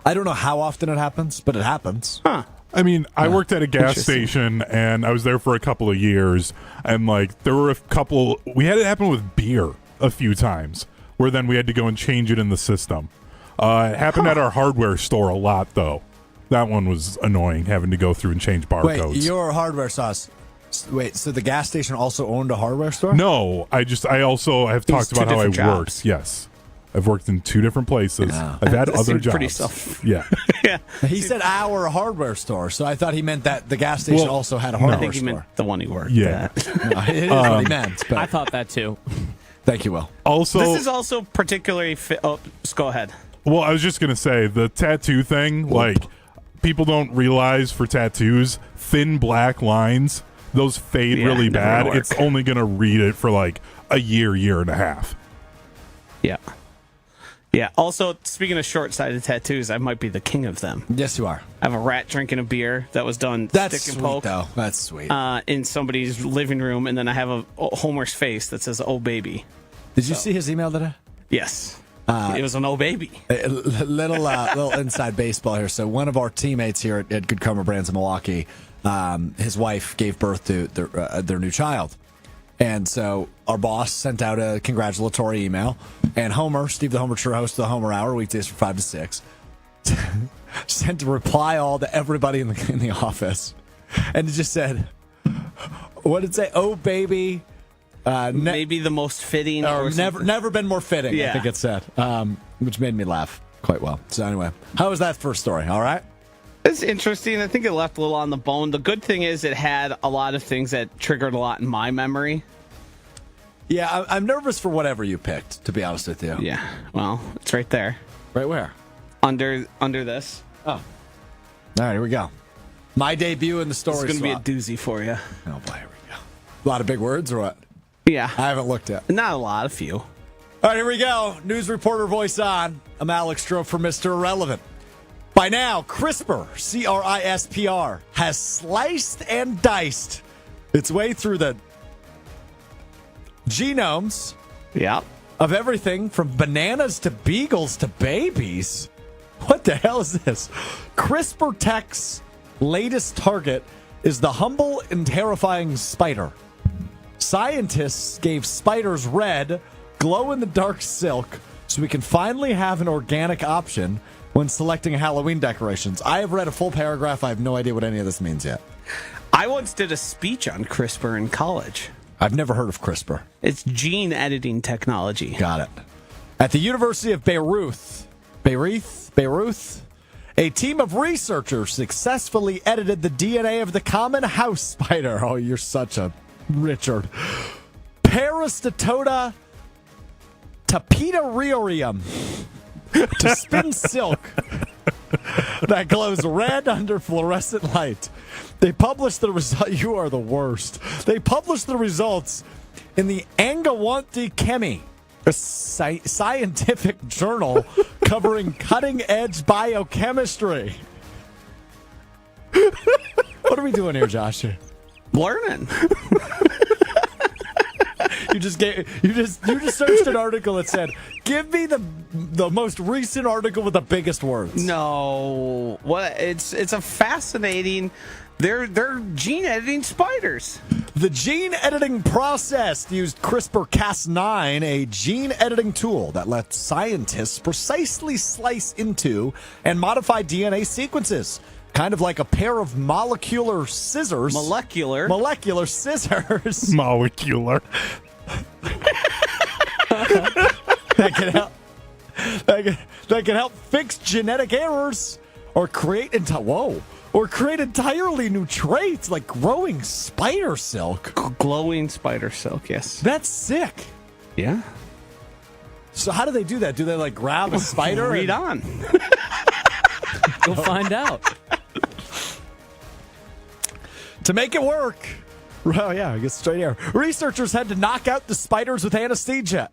I don't know how often it happens, but it happens. Huh. I mean, I worked at a gas Interesting. station, and I was there for a couple of years, and like there were a couple. We had it happen with beer a few times, where then we had to go and change it in the system. It happened at our hardware store a lot, though. That one was annoying, having to go through and change barcodes. Wait, your hardware sauce. Wait, so the gas station also owned a hardware store? No, I also have talked two about how I different worked. jobs. Yes. I've worked in 2 different places. Yeah. I've had That other seemed jobs. pretty self- Yeah. Yeah, He said our hardware store, so I thought he meant that the gas station Well, also had a no. hardware I think he store. meant the one he worked Yeah. at. No, it is what he meant. But I thought that too. thank you, Will. Also, This is also particularly just go ahead. well, I was just going to say the tattoo thing, like, people don't realize for tattoos, thin black lines, those fade Yeah, really never bad. gonna work. It's only going to read it for like a year and a half. Yeah. Yeah. Also, speaking of short-sighted tattoos, I might be the king of them. Yes, you are. I have a rat drinking a beer that was done That's stick and sweet, poke though. That's sweet. in somebody's living room, and then I have a Homer's face that says "Oh baby." Did you see his email today? Yes, it was an "Oh baby." A little inside baseball here. So one of our teammates here at Good Karma Brands in Milwaukee, his wife gave birth to their new child. And so our boss sent out a congratulatory email, and Homer, Steve the Homer True, host of the Homer Hour, weekdays from 5 to 6, sent a reply all to everybody in the office, and it just said, what did it say? Oh baby, Maybe the most fitting. Or never been more fitting. I Yeah. think it said, which made me laugh quite well. So anyway, how was that first story? All right. It's interesting. I think it left a little on the bone. The good thing is it had a lot of things that triggered a lot in my memory. Yeah, I'm nervous for whatever you picked, to be honest with you. Yeah. Well, it's right there Right where? under this. Oh. All right, here we go. My debut in the story. It's going to be a swap. doozy for you. Oh boy, here we go. A lot of big words or what? Yeah. I haven't looked yet. Not a lot, a few. All right, here we go. News reporter voice on. I'm Alex Strouf for Mr. Irrelevant. By now, CRISPR, C-R-I-S-P-R, has sliced and diced its way through the genomes Yeah. of everything from bananas to beagles to babies. What the hell is this? CRISPR Tech's latest target is the humble and terrifying spider. Scientists gave spiders red, glow-in-the-dark silk so we can finally have an organic option when selecting Halloween decorations. I have read a full paragraph. I have no idea what any of this means yet. I once did a speech on CRISPR in college. I've never heard of CRISPR. It's gene editing technology. Got it. At the University of Beirut, a team of researchers successfully edited the DNA of the common house spider. Oh, you're such a Richard. Parastatoda tapetarium to spin silk that glows red under fluorescent light. They published the result. You are the worst. They published the results in the Angawanti Chemi, a scientific journal covering cutting-edge biochemistry. What are we doing here, Josh? Learning. You just searched an article that said, "Give me the most recent article with the biggest words." No. What? It's a fascinating. They're gene editing spiders. The gene editing process used CRISPR-Cas9, a gene editing tool that lets scientists precisely slice into and modify DNA sequences, kind of like a pair of molecular scissors. Molecular scissors. Molecular. that can help fix genetic errors or create entirely new traits like growing spider silk. glowing spider silk. Yes. That's sick. Yeah. So how do they do that? Do they like grab a spider? Read on. Go find out. To make it work. Oh, yeah, I guess straight here. Researchers had to knock out the spiders with anesthesia.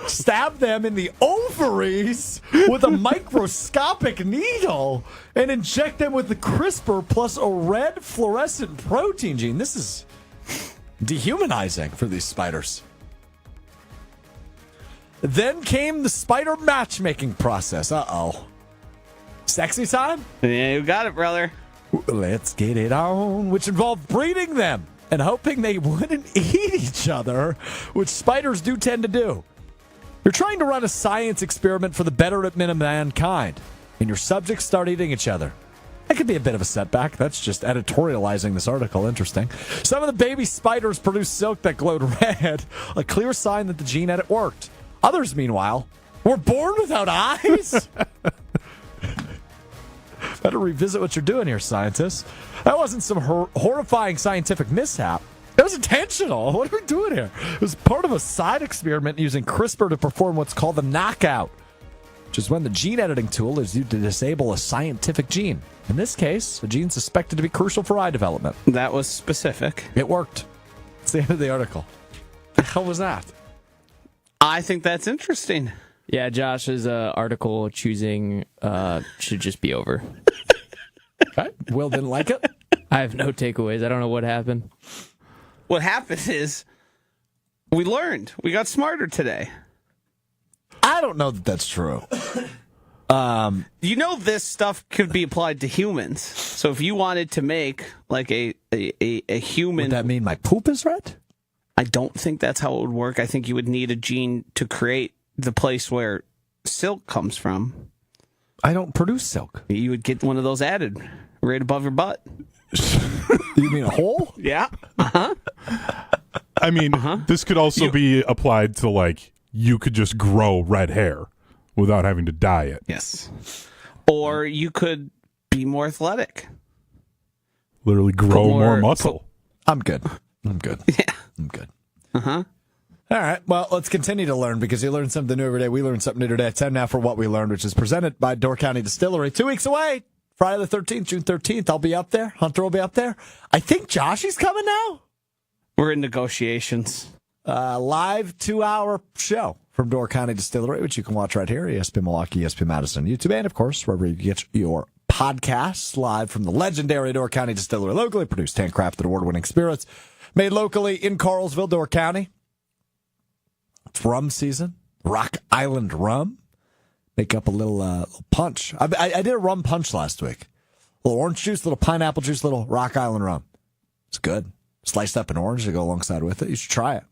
Stab them in the ovaries with a microscopic needle and inject them with the CRISPR plus a red fluorescent protein gene. This is dehumanizing for these spiders. Then came the spider matchmaking process. Uh-oh. Sexy time? Yeah, you got it, brother. Let's get it on. Which involved breeding them and hoping they wouldn't eat each other, which spiders do tend to do. You're trying to run a science experiment for the betterment of mankind, and your subjects start eating each other. That could be a bit of a setback. That's just editorializing this article. Interesting. Some of the baby spiders produced silk that glowed red, a clear sign that the gene edit worked. Others, meanwhile, were born without eyes. Better revisit what you're doing here, scientists. That wasn't some horrifying scientific mishap. It was intentional. What are we doing here? It was part of a side experiment using CRISPR to perform what's called the knockout, which is when the gene editing tool is used to disable a scientific gene. In this case, a gene suspected to be crucial for eye development. That was specific. It worked. It's the end of the article. The hell was that? I think that's interesting. Yeah, Josh's article choosing should just be over. Okay. Will didn't like it. I have no takeaways. I don't know what happened. What happened is we learned. We got smarter today. I don't know that that's true. You know, this stuff could be applied to humans. So if you wanted to make like a human, Would that mean my poop is red? I don't think that's how it would work. I think you would need a gene to create the place where silk comes from. I don't produce silk. You would get one of those added right above your butt. You mean a hole? Yeah. I mean, this could also be applied to, like, you could just grow red hair without having to dye it. Yes. Or you could be more athletic. Literally grow more muscle. I'm good. Yeah. I'm good. All right. Well, let's continue to learn because you learn something new every day. We learn something new today. It's time now for What We Learned, which is presented by Door County Distillery. 2 weeks away, Friday the 13th, June 13th. I'll be up there. Hunter will be up there. I think Joshy's coming now. We're in negotiations. Live 2-hour show from Door County Distillery, which you can watch right here, ESPN Milwaukee, ESPN Madison, YouTube, and, of course, wherever you get your podcasts, live from the legendary Door County Distillery, locally produced, handcrafted, award-winning spirits, made locally in Carlsville, Door County. It's rum season, Rock Island rum. Make up a little punch. I did a rum punch last week. A little orange juice, little pineapple juice, little Rock Island rum. It's good. Sliced up an orange to go alongside with it. You should try it.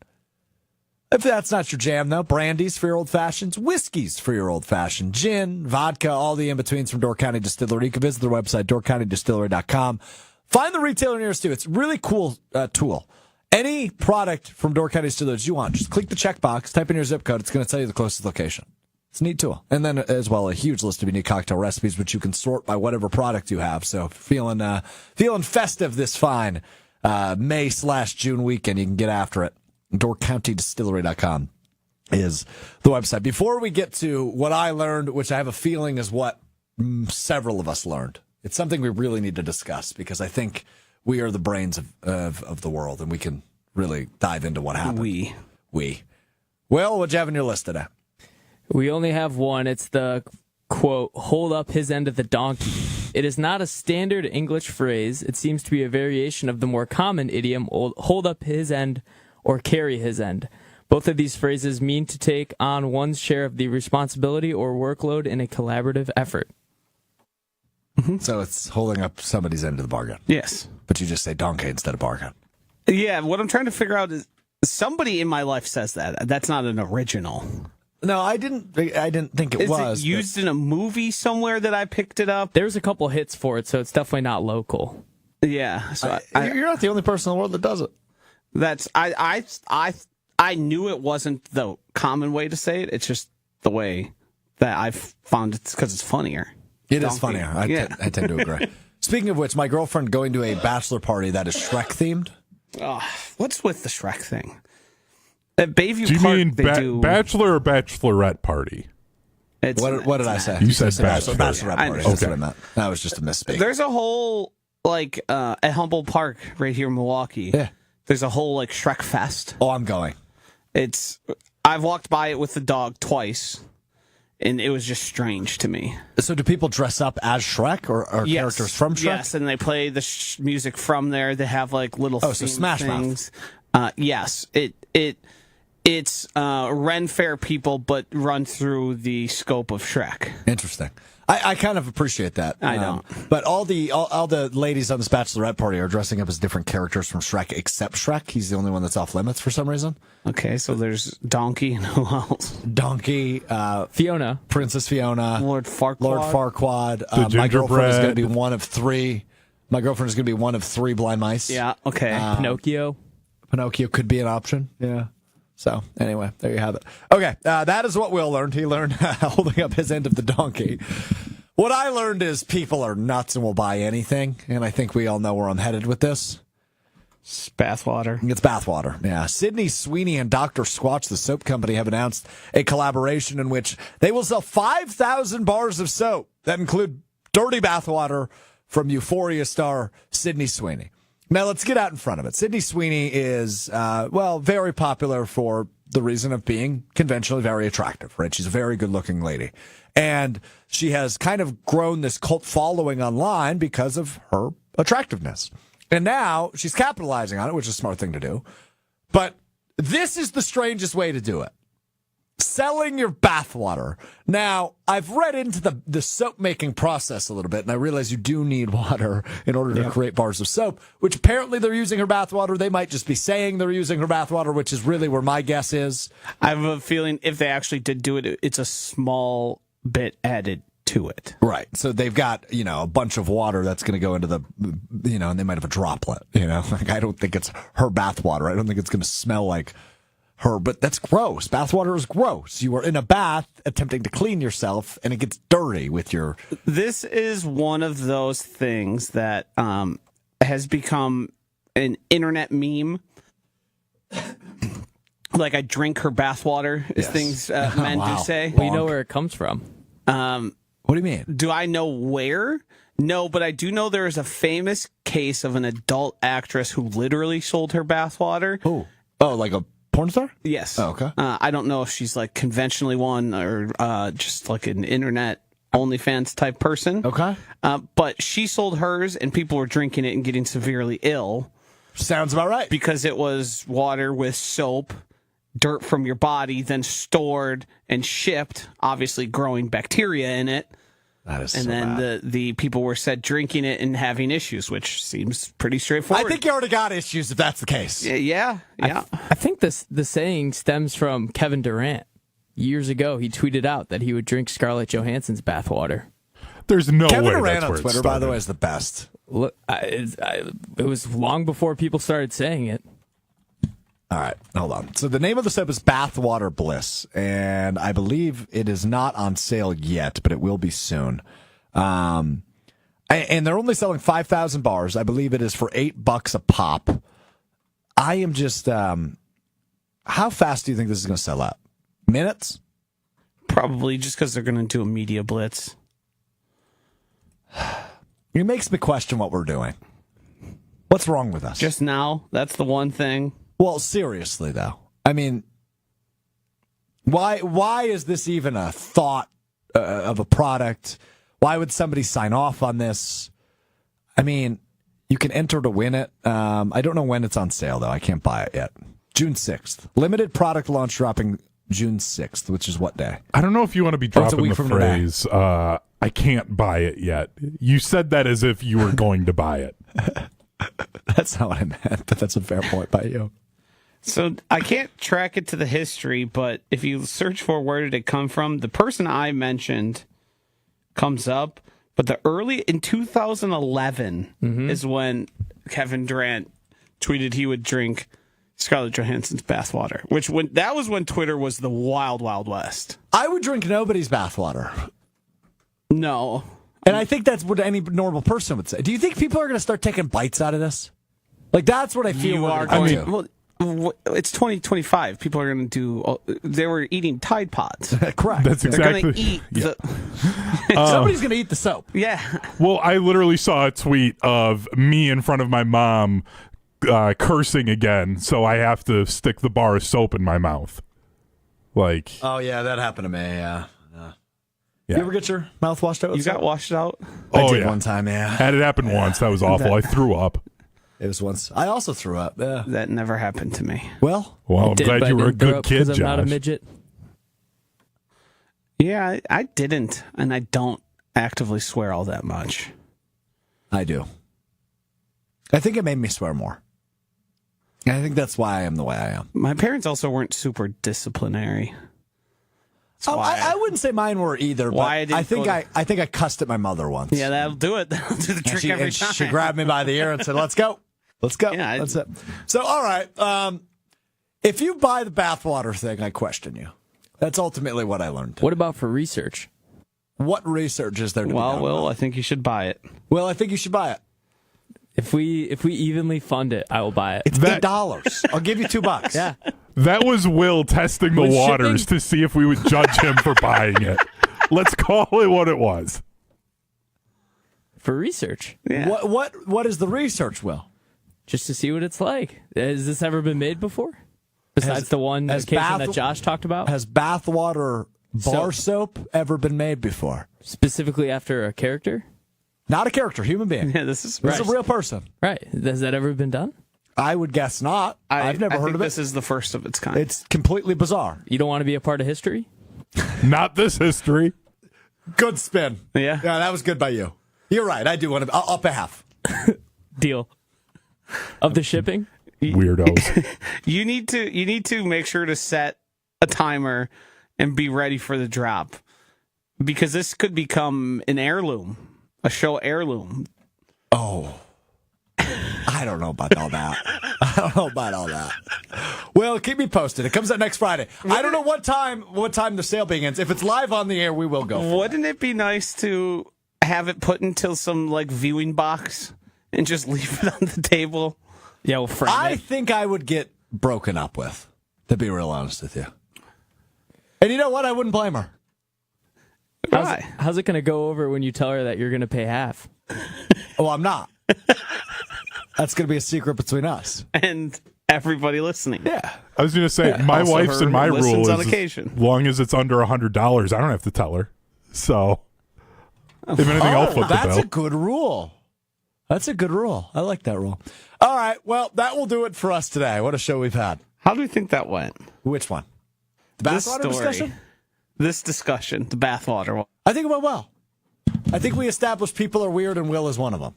If that's not your jam, though, brandies for your old fashions, whiskeys for your old fashioned, gin, vodka, all the in-betweens from Door County Distillery. You can visit their website, doorcountydistillery.com. Find the retailer nearest you. It's a really cool tool. Any product from Door County Distillery you want, just click the checkbox, type in your zip code. It's going to tell you the closest location. It's a neat tool. And then as well, a huge list of unique cocktail recipes, which you can sort by whatever product you have. So if you're feeling festive this fine May/June weekend, you can get after it. DoorCountyDistillery.com is the website. Before we get to what I learned, which I have a feeling is what several of us learned, it's something we really need to discuss because I think we are the brains of the world, and we can really dive into what happened. We. Will, what'd you have on your list today? We only have one. It's the, quote, hold up his end of the donkey. It is not a standard English phrase. It seems to be a variation of the more common idiom, hold up his end or carry his end. Both of these phrases mean to take on one's share of the responsibility or workload in a collaborative effort. Mm-hmm. So it's holding up somebody's end of the bargain. Yes. But you just say donkey instead of bargain. Yeah, what I'm trying to figure out is somebody in my life says that. That's not an original. No, I didn't think it Is was. it used in a movie somewhere that I picked it up? There's a couple hits for it, so it's definitely not local. Yeah. So You're not the only person in the world that does it. that's I knew it wasn't the common way to say it. It's just the way that I've found it because it's funnier. It is Donkey. funnier. I tend to agree. Speaking of which, my girlfriend going to a bachelor party that is Shrek themed. Oh, what's with the Shrek thing? At Bayview Do you Park, mean they do. bachelor or bachelorette party? It's, What did I say? You said bachelor. bachelor. Bachelorette I party. know. That's what I meant. That was just a misspeak. There's a whole at Humboldt Park right here in Milwaukee. Yeah. There's a whole Shrek Fest. Oh, I'm going. I've walked by it with the dog twice, and it was just strange to me. So do people dress up as Shrek or Yes. characters from Shrek? Yes, and they play the music from there. They have little Oh, so theme Smash Mouth. things. Yes, it's Ren Fair people, but run through the scope of Shrek. Interesting. I kind of appreciate that. I don't. But all the ladies on this bachelorette party are dressing up as different characters from Shrek, except Shrek. He's the only one that's off limits for some reason. Okay, so there's Donkey and who else? Donkey, Fiona. Princess Fiona, Lord Farquaad. Lord Farquaad. The My girlfriend is going to gingerbread. be one of three. My girlfriend is going to be one of three blind mice. Yeah. Okay. Pinocchio. Pinocchio could be an option. Yeah. So anyway, there you have it. Okay, that is what Will learned. He learned holding up his end of the donkey. What I learned is people are nuts and will buy anything, and I think we all know where I'm headed with this. It's bathwater. It's bathwater. Yeah. Sydney Sweeney and Dr. Squatch, the soap company, have announced a collaboration in which they will sell 5,000 bars of soap that include dirty bathwater from Euphoria star Sydney Sweeney. Now, let's get out in front of it. Sydney Sweeney is, very popular for the reason of being conventionally very attractive, right? She's a very good-looking lady. And she has kind of grown this cult following online because of her attractiveness. And now she's capitalizing on it, which is a smart thing to do. But this is the strangest way to do it. Selling your bathwater. Now, I've read into the soap making process a little bit, and I realize you do need water in order to create bars of soap, which apparently they're using her bathwater. They might just be saying they're using her bathwater, which is really where my guess is. I have a feeling if they actually did do it, it's a small bit added to it. Right. So they've got, a bunch of water that's going to go into the, and they might have a droplet, Like, I don't think it's her bathwater. I don't think it's going to smell like her, but that's gross. Bathwater is gross. You are in a bath attempting to clean yourself, and it gets dirty with your... This is one of those things that has become an internet meme. Like, I drink her bathwater, is Yes. things men Wow. do say. We know where it comes from. What do you mean? Do I know where? No, but I do know there is a famous case of an adult actress who literally sold her bathwater. Oh, like a porn star? Yes. Oh, okay. I don't know if she's conventionally one or just an internet OnlyFans type person. Okay. But she sold hers and people were drinking it and getting severely ill Sounds about right. because it was water with soap, dirt from your body, then stored and shipped, obviously growing bacteria in it. That is And so then bad. the people were said drinking it and having issues, which seems pretty straightforward. I think you already got issues if that's the case. Yeah. I think the saying stems from Kevin Durant. Years ago, he tweeted out that he would drink Scarlett Johansson's bathwater. There's no Kevin way Durant that's on where it Twitter, by the started. way, is the best. Look, it was long before people started saying it. All right, hold on. So the name of the soap is Bathwater Bliss, and I believe it is not on sale yet, but it will be soon. And they're only selling 5,000 bars. I believe it is for $8 a pop. I am just, how fast do you think this is going to sell out? Minutes? Probably just because they're going to do a media blitz. It makes me question what we're doing. What's wrong with us? Just now, that's the one thing. Well, seriously, though. I mean, why is this even a thought of a product? Why would somebody sign off on this? I mean, you can enter to win it. I don't know when it's on sale, though. I can't buy it yet. June 6th. Limited product launch dropping June 6th, which is what day? I don't know if you want to be it's a dropping week the from today. phrase, I can't buy it yet. You said that as if you were going to buy it. That's not what I meant, but that's a fair point by you. So I can't track it to the history, but if you search for where did it come from, the person I mentioned comes up. But in 2011 is when Kevin Durant tweeted he would drink Scarlett Johansson's bathwater, that was when Twitter was the wild, wild west. I would drink nobody's bathwater. No. And I think that's what any normal person would say. Do you think people are going to start taking bites out of this? Like, that's what I feel. You are going to. Well, it's 2025. People are going to do. They were eating Tide Pods. Correct. That's exactly. They're going to eat. Somebody's going to eat the soap. Yeah. Well, I literally saw a tweet of me in front of my mom cursing again, so I have to stick the bar of soap in my mouth. Like. Oh yeah, that happened to me. Yeah. Yeah. You ever get your mouth washed out? With You soap? got washed out? I did one time. Yeah. Had it happen once. That was awful. I threw up. It was once. I also threw up. Yeah. That never happened to me. Well, I'm glad you were a good kid, I'm Josh. not a midget. Yeah, I didn't, and I don't actively swear all that much. I do. I think it made me swear more. I think that's why I am the way I am. My parents also weren't super disciplinary. Oh, I wouldn't say mine were either. But Why I didn't I think I cussed at my mother once. Yeah, that'll do it. That'll do the And trick every time. she grabbed me by the ear and said, "Let's go, let's go." Yeah, That's it. So, all right. If you buy the bathwater thing, I question you. That's ultimately what I learned. What about for research? What research is there to be Well, done? Will, I think you should buy it. Well, I think you should buy it. If we evenly fund it, I will buy it. It's $8. I'll give you $2. Yeah. That was Will testing the With waters shipping? to see if we would judge him for buying it. Let's call it what it was. For research. Yeah. What is the research, Will? Just to see what it's like. Has this ever been made before? Besides the one occasion that Josh talked about? Has bathwater bar soap ever been made before? Specifically after a character? Not a character, human being. Yeah, this is This is a real person. Right. Has that ever been done? I would guess not. I've never heard of it. This is the first of its kind. It's completely bizarre. You don't want to be a part of history? Not this history. Good spin. Yeah. Yeah, that was good by you. You're right. I do want to. I'll pay half. Deal. Of the shipping? Weirdos. You need to make sure to set a timer and be ready for the drop, because this could become an heirloom, a show heirloom. Oh. I don't know about all that. I don't know about all that. Well, keep me posted. It comes out next Friday. I don't know what time the sale begins. If it's live on the air, we will go. Wouldn't it be nice to have it put into some viewing box and just leave it on the table? Yeah, we'll frame I it. think I would get broken up with, to be real honest with you. And you know what? I wouldn't blame her. How's it going to go over when you tell her that you're going to pay half? Oh, I'm not. That's going to be a secret between us. And everybody listening. Yeah. I was going to say, my Also wife's her and my listens rule on is occasion. as long as it's under $100, I don't have to tell her. So, if anything, I'll foot the That's bill. a good rule. That's a good rule. I like that rule. All right. Well, that will do it for us today. What a show we've had. How do you think that went? Which one? The This bathwater story. discussion? This discussion, the bathwater one. I think it went well. I think we established people are weird and Will is one of them.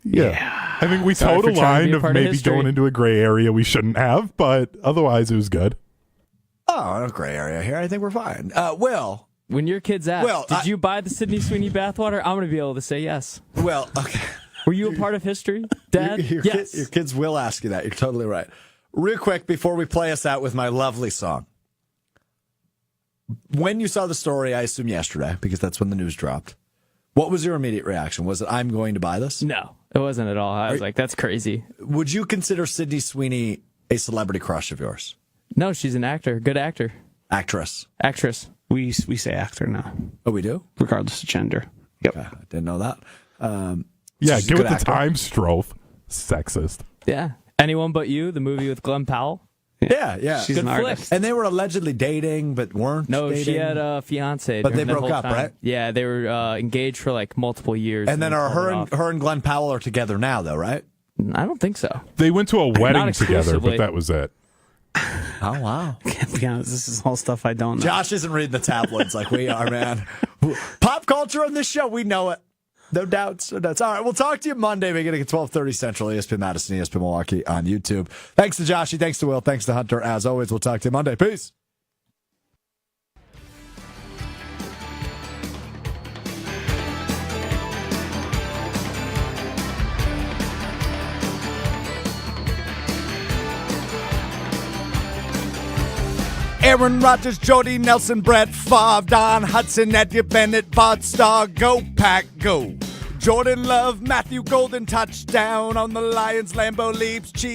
Yeah. I think we Sorry towed for a trying to line be a of part of maybe history. going into a gray area we shouldn't have, but otherwise it was good. Oh, no gray area here. I think we're fine. Will. When your kids ask, Well, did you buy the Sydney Sweeney bathwater? I'm going to be able to say yes. Well, okay. Were you a part of history, Dad? Your Yes. kids will ask you that. You're totally right. Real quick, before we play us out with my lovely song. When you saw the story, I assume yesterday, because that's when the news dropped. What was your immediate reaction? Was it, I'm going to buy this? No, it wasn't at all. I was like, that's crazy. Would you consider Sydney Sweeney a celebrity crush of yours? No, she's an actor. Good actor. Actress. Actress. We say actor now, Oh, we do? regardless of gender. Yep. Okay, I didn't know that. Yeah, she's a give it good the actor. time, Strouf. Sexist. Yeah. Anyone But You, the movie with Glenn Powell. Yeah. She's Good an flick. artist. And they were allegedly dating, but weren't No, dating. she had a fiance. But during they that broke whole up, time. right? Yeah, they were engaged for like multiple years. And then they are pulled it her and Glenn Powell are together now, though, right? off. I don't think so. They went to a wedding together, exclusively. but that was it. Oh, wow. Can't be honest, this is all stuff I don't know. Josh isn't reading the tabloids like we are, man. Pop culture on this show, we know it. No doubts. All right, we'll talk to you Monday beginning at 12:30 Central, ESPN Madison, ESPN Milwaukee on YouTube. Thanks to Joshy. Thanks to Will. Thanks to Hunter. As always, we'll talk to you Monday. Peace. Aaron Rodgers, Jordy Nelson, Brett Favre, Don Hudson, Eddie Bennett, Bud Starr, go Pack, go. Jordan Love, Matthew Golden, touchdown on the Lions, Lambeau leaps, Chiefs.